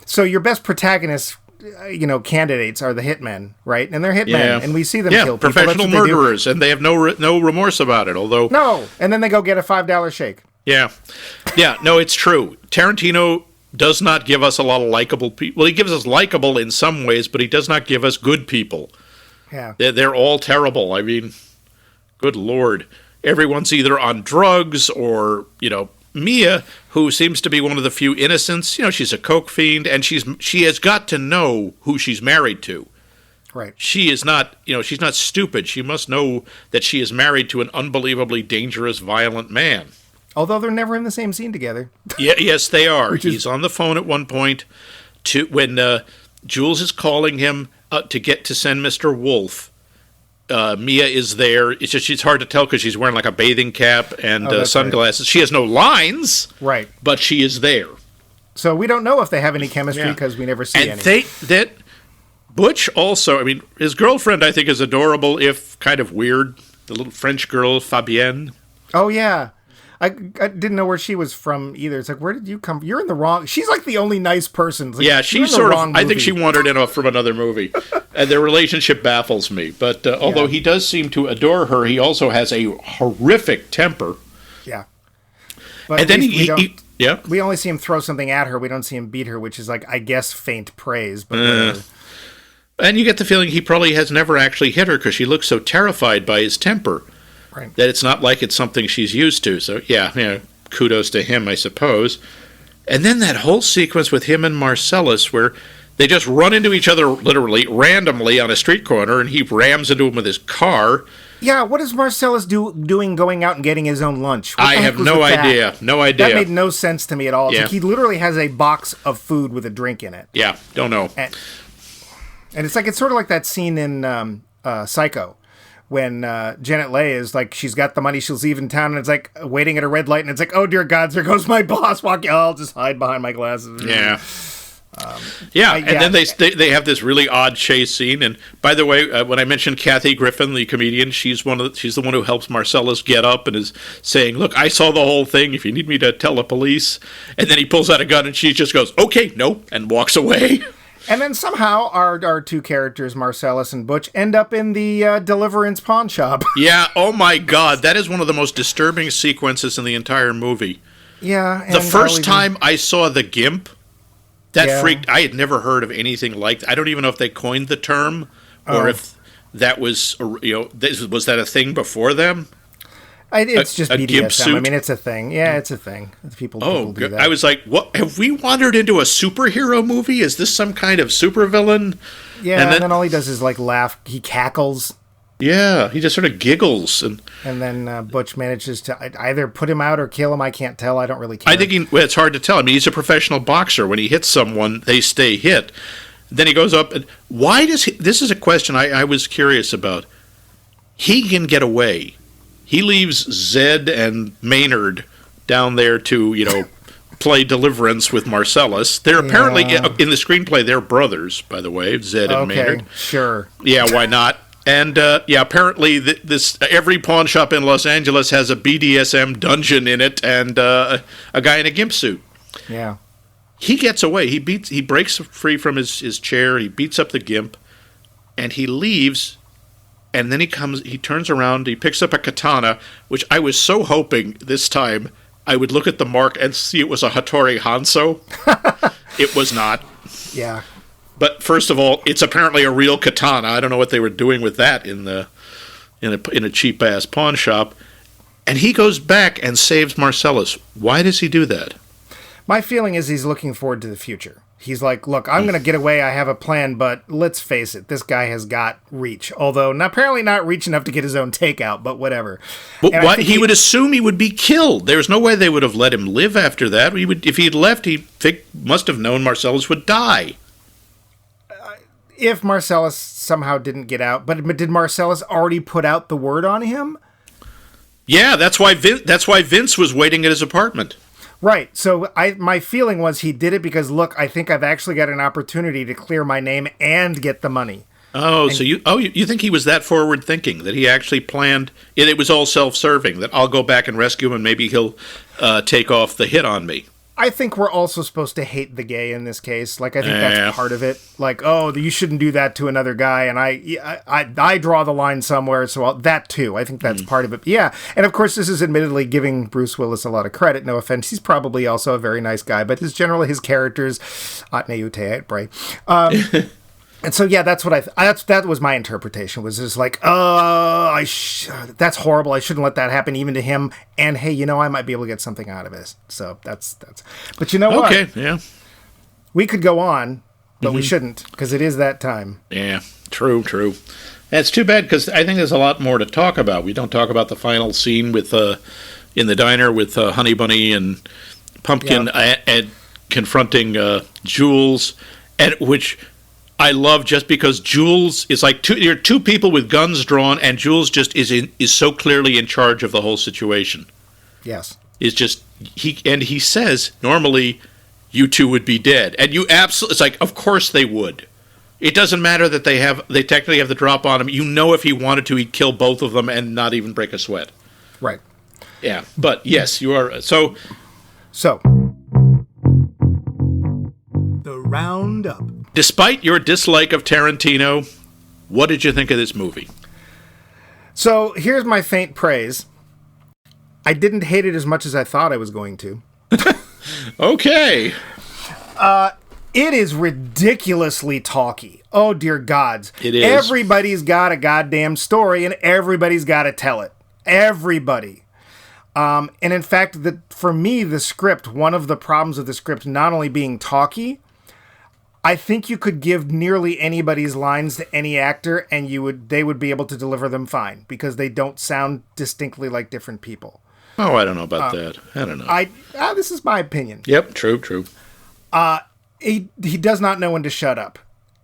So your best protagonists, candidates are the hitmen, right? And they're hitmen, and we see them kill people. Professional murderers, and they have no remorse about it. Although and then they go get a $5 shake. Yeah, no, it's true. Tarantino does not give us a lot of likable people. Well, he gives us likable in some ways, but he does not give us good people. Yeah, they're all terrible. I mean, good Lord, everyone's either on drugs or Mia, who seems to be one of the few innocents. She's a coke fiend, and she has got to know who she's married to. Right. She is not, she's not stupid. She must know that she is married to an unbelievably dangerous, violent man. Although they're never in the same scene together. Yes, they are. He's on the phone at one point when Jules is calling him to send Mr. Wolf. Mia is there. It's just she's hard to tell because she's wearing a bathing cap and sunglasses. Right. She has no lines, right? But she is there. So we don't know if they have any chemistry because we never see any. And Butch also. I mean, his girlfriend I think is adorable, if kind of weird. The little French girl Fabienne. Oh yeah. I didn't know where she was from either. It's like, where did you come from? You're in the wrong... She's like the only nice person. Like, she's sort of... I think she wandered in from another movie. And their relationship baffles me. But although he does seem to adore her, he also has a horrific temper. Yeah. But and then we only see him throw something at her. We don't see him beat her, which is I guess, faint praise. But and you get the feeling he probably has never actually hit her because she looks so terrified by his temper. Right. That it's not like it's something she's used to. So, kudos to him, I suppose. And then that whole sequence with him and Marcellus where they just run into each other literally randomly on a street corner and he rams into him with his car. Yeah, what is Marcellus doing going out and getting his own lunch? I have no idea. No idea. That made no sense to me at all. It's like he literally has a box of food with a drink in it. Yeah, don't know. And it's sort of like that scene in Psycho. When Janet Leigh is she's got the money, she's leaving town, and it's waiting at a red light, and it's oh dear God, there goes my boss walking. I'll just hide behind my glasses. Yeah. And then they have this really odd chase scene. And by the way, when I mentioned Kathy Griffin, the comedian, she's the one who helps Marcellus get up and is saying, "Look, I saw the whole thing. If you need me to tell the police," and then he pulls out a gun and she just goes, "Okay, no," and walks away. And then somehow our two characters, Marcellus and Butch, end up in the Deliverance pawn shop. Yeah, oh my God. That is one of the most disturbing sequences in the entire movie. Yeah. The first time I saw the GIMP, that freaked... I had never heard of anything like that. I don't even know if they coined the term or if that was, was that a thing before them? It's just a gimp BDSM. suit? I mean, it's a thing. Yeah, it's a thing. People do that. I was like, what? Have we wandered into a superhero movie? Is this some kind of supervillain? Yeah, and then all he does is like laugh. He cackles. Yeah, he just sort of giggles. And then Butch manages to either put him out or kill him. I can't tell. I don't really care. I think it's hard to tell. I mean, he's a professional boxer. When he hits someone, they stay hit. Then he goes up. And why does he? This is a question I was curious about. He can get away. He leaves Zed and Maynard down there to, play Deliverance with Marcellus. They're apparently, in the screenplay, they're brothers, by the way, Zed and Maynard. Sure. Yeah, why not? And, apparently this every pawn shop in Los Angeles has a BDSM dungeon in it and a guy in a gimp suit. Yeah. He gets away. He breaks free from his chair. He beats up the gimp, and he leaves. And then he turns around, he picks up a katana, which I was so hoping this time I would look at the mark and see it was a Hattori Hanzo. It was not. Yeah. But first of all, it's apparently a real katana. I don't know what they were doing with that in a cheap-ass pawn shop. And he goes back and saves Marcellus. Why does he do that? My feeling is he's looking forward to the future. He's like, look, I'm going to get away. I have a plan, but let's face it, this guy has got reach. Although apparently not reach enough to get his own takeout, but whatever. But he would assume he would be killed. There's no way they would have let him live after that. If he'd left, he must have known Marcellus would die. If Marcellus somehow didn't get out, but did Marcellus already put out the word on him? Yeah, that's why Vince was waiting at his apartment. Right. So my feeling was he did it because, look, I think I've actually got an opportunity to clear my name and get the money. Oh, so you think he was that forward thinking, that he actually planned, it was all self-serving, that I'll go back and rescue him and maybe he'll take off the hit on me. I think we're also supposed to hate the gay in this case. Like, I think that's part of it. Like, oh, you shouldn't do that to another guy, and I draw the line somewhere, so that too. I think that's part of it. Yeah, and of course, this is admittedly giving Bruce Willis a lot of credit. No offense, he's probably also a very nice guy, but his characters, Bray. And so, yeah, that's what that was my interpretation. Was just like, that's horrible. I shouldn't let that happen even to him. And hey, I might be able to get something out of this. So that's. But you know what? Okay, yeah. We could go on, but we shouldn't because it is that time. Yeah, true. That's too bad because I think there's a lot more to talk about. We don't talk about the final scene with in the diner with Honey Bunny and Pumpkin and confronting Jules, and which I love just because Jules is like you're two people with guns drawn, and Jules just is so clearly in charge of the whole situation. Yes, he says normally you two would be dead, and you absolutely it's like of course they would. It doesn't matter that they technically have the drop on him. If he wanted to, he'd kill both of them and not even break a sweat. Right. Yeah, but yes, you are so. The roundup. Despite your dislike of Tarantino, what did you think of this movie? So here's my faint praise. I didn't hate it as much as I thought I was going to. Okay. It is ridiculously talky. Oh, dear gods. It is. Everybody's got a goddamn story, and everybody's got to tell it. Everybody. And in fact, for me, the script, one of the problems of the script not only being talky, I think you could give nearly anybody's lines to any actor and they would be able to deliver them fine because they don't sound distinctly like different people. Oh, I don't know about that. I don't know. This is my opinion. Yep, true. He does not know when to shut up.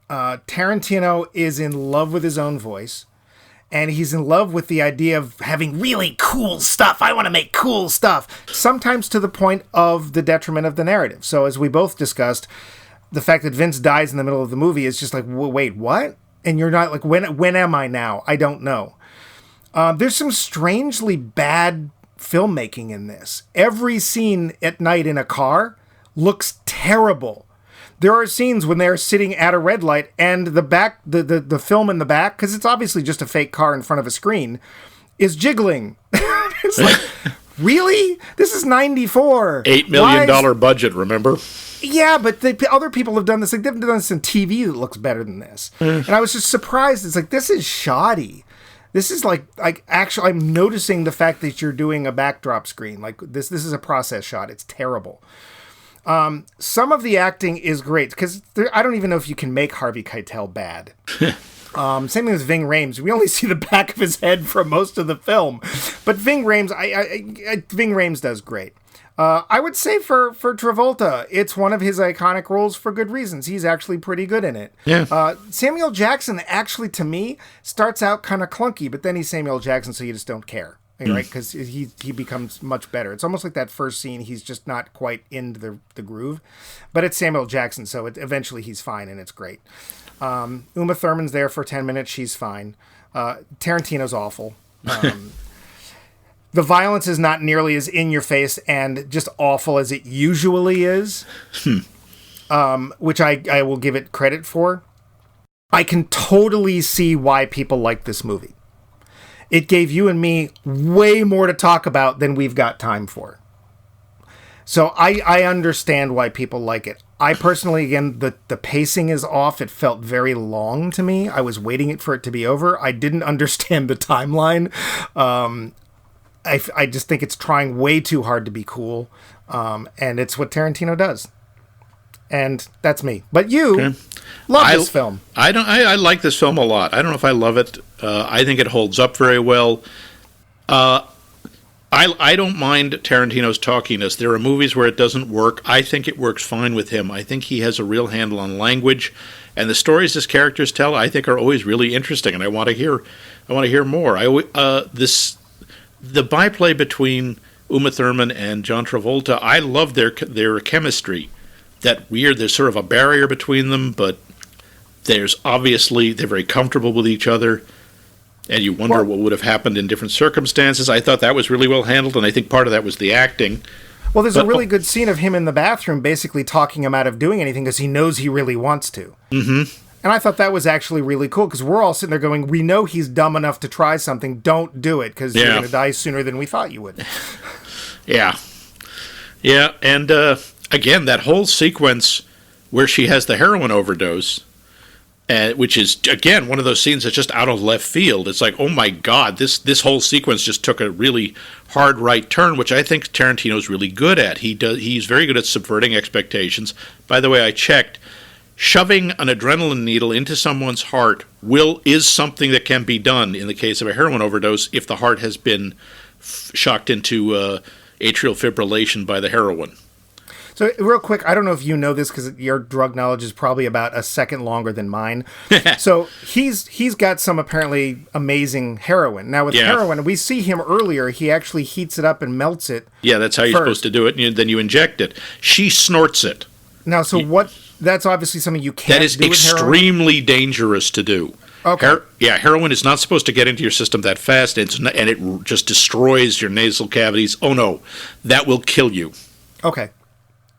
Tarantino is in love with his own voice, and he's in love with the idea of having really cool stuff. I want to make cool stuff, sometimes to the point of the detriment of the narrative. So as we both discussed, the fact that Vince dies in the middle of the movie is just like, wait, what? And you're not like, when am I now? I don't know. There's some strangely bad filmmaking in this. Every scene at night in a car looks terrible. There are scenes when they're sitting at a red light and the film in the back, because it's obviously just a fake car in front of a screen, is jiggling. It's like, really? This is 94. $8 million budget, remember? Yeah, but other people have done this. Like, they've done this in TV that looks better than this. And I was just surprised. It's like, this is shoddy. This is like actually, I'm noticing the fact that you're doing a backdrop screen. Like, this is a process shot. It's terrible. Some of the acting is great, because I don't even know if you can make Harvey Keitel bad. Same thing as Ving Rhames. We only see the back of his head for most of the film. But Ving Rhames, Ving Rhames does great. I would say for Travolta, it's one of his iconic roles for good reasons. He's actually pretty good in it. Yeah. Samuel Jackson actually, to me, starts out kind of clunky, but then he's Samuel Jackson, so you just don't care, right? Because he becomes much better. It's almost like that first scene, he's just not quite into the groove. But it's Samuel Jackson, so eventually he's fine, and it's great. Uma Thurman's there for 10 minutes. She's fine. Tarantino's awful. The violence is not nearly as in your face and just awful as it usually is, which I will give it credit for. I can totally see why people like this movie. It gave you and me way more to talk about than we've got time for. So I understand why people like it. I personally, again, the pacing is off. It felt very long to me. I was waiting for it to be over. I didn't understand the timeline. I just think it's trying way too hard to be cool, and it's what Tarantino does, and that's me. But you love this film. I like this film a lot. I don't know if I love it. I think it holds up very well. I don't mind Tarantino's talkiness. There are movies where it doesn't work. I think it works fine with him. I think he has a real handle on language, and the stories his characters tell, I think, are always really interesting, and I want to hear more. The byplay between Uma Thurman and John Travolta, I love their chemistry. There's sort of a barrier between them, but they're very comfortable with each other, and you wonder what would have happened in different circumstances. I thought that was really well handled, and I think part of that was the acting. Well, there's a really good scene of him in the bathroom basically talking him out of doing anything because he knows he really wants to. Mm-hmm. And I thought that was actually really cool, because we're all sitting there going, we know he's dumb enough to try something. Don't do it, because you're going to die sooner than we thought you would. Yeah. Yeah, and again, that whole sequence where she has the heroin overdose, which is, again, one of those scenes that's just out of left field. It's like, oh my God, this whole sequence just took a really hard right turn, which I think Tarantino's really good at. He's very good at subverting expectations. By the way, I checked. Shoving an adrenaline needle into someone's heart is something that can be done in the case of a heroin overdose if the heart has been shocked into atrial fibrillation by the heroin. So real quick, I don't know if you know this, because your drug knowledge is probably about a second longer than mine. So he's got some apparently amazing heroin. Now with heroin, we see him earlier, he actually heats it up and melts it. Yeah, that's how you're supposed to do it, and then you inject it. She snorts it. Now, that's obviously something you can't do with heroin? That is extremely dangerous to do. Okay. Heroin is not supposed to get into your system that fast, and it just destroys your nasal cavities. Oh, no. That will kill you. Okay.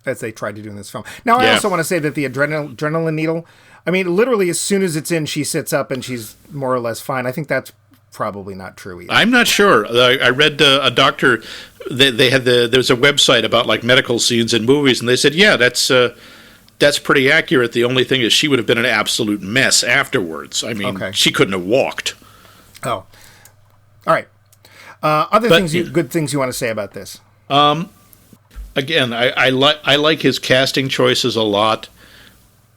As they tried to do in this film. Now, I also want to say that the adrenaline needle, I mean, literally as soon as it's in, she sits up and she's more or less fine. I think that's probably not true either. I'm not sure. I read a doctor, there was a website about like medical scenes in movies, and they said, yeah, that's pretty accurate. The only thing is she would have been an absolute mess afterwards. I mean, She couldn't have walked. Oh. All right. Good things you want to say about this? Again, I like his casting choices a lot.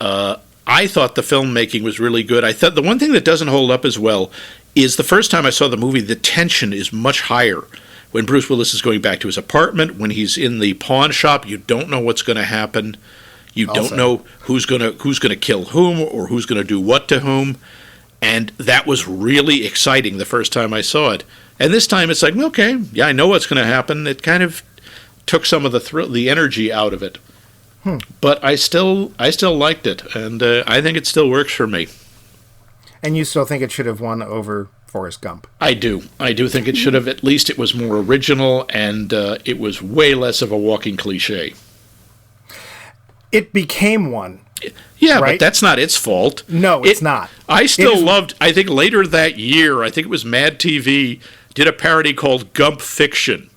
I thought the filmmaking was really good. I thought the one thing that doesn't hold up as well is the first time I saw the movie, the tension is much higher. When Bruce Willis is going back to his apartment, when he's in the pawn shop, you don't know what's going to happen. You don't know who's gonna kill whom or who's gonna do what to whom, and that was really exciting the first time I saw it. And this time it's like, okay, yeah, I know what's gonna happen. It kind of took some of the energy out of it, but I still liked it, and I think it still works for me. And you still think it should have won over Forrest Gump? I do think it should have. At least it was more original, and it was way less of a walking cliche. It became one. Yeah, right? But that's not its fault. No, it's not. I think later that year, I think it was Mad TV, did a parody called Gump Fiction.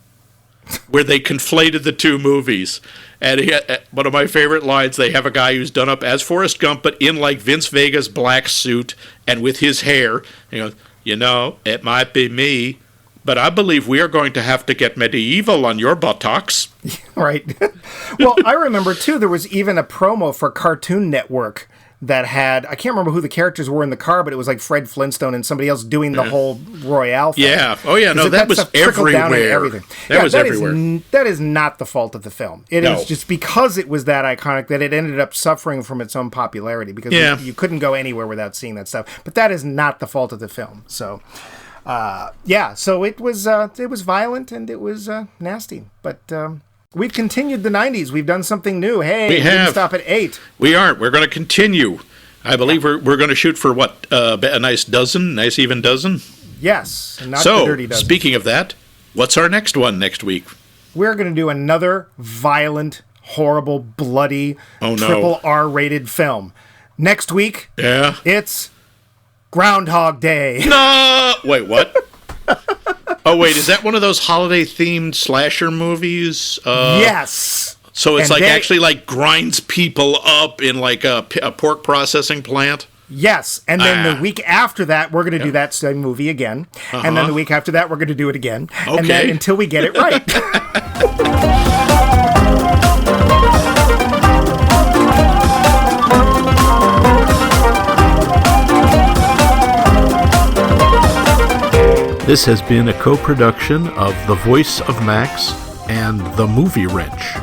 where they conflated the two movies. And one of my favorite lines, they have a guy who's done up as Forrest Gump, but in like Vince Vega's black suit and with his hair. He goes, it might be me, but I believe we are going to have to get medieval on your buttocks. Right. Well, I remember, too, there was even a promo for Cartoon Network that had, I can't remember who the characters were in the car, but it was like Fred Flintstone and somebody else doing the whole Royale thing. Yeah. Oh, yeah. No, that was everywhere. That was everywhere. That is not the fault of the film. It is just because it was that iconic that it ended up suffering from its own popularity, because you couldn't go anywhere without seeing that stuff. But that is not the fault of the film. So, so it was violent and it was nasty. But we've continued the 90s. We've done something new. Hey, we didn't stop at 8. We aren't. We're going to continue. I believe we're going to shoot for what? A nice even dozen? Yes. Not the dirty dozen. Speaking of that, what's our next one next week? We're going to do another violent, horrible, bloody, triple R-rated film. Next week, it's Groundhog Day. No! Wait, what? Oh, wait, is that one of those holiday-themed slasher movies? Yes. So it's actually grinds people up in like a pork processing plant? Yes, and then the week after that, we're going to do that same movie again. And then the week after that, we're going to do it again. Okay. And then until we get it right. This has been a co-production of The Voice of Max and The Movie Wrench.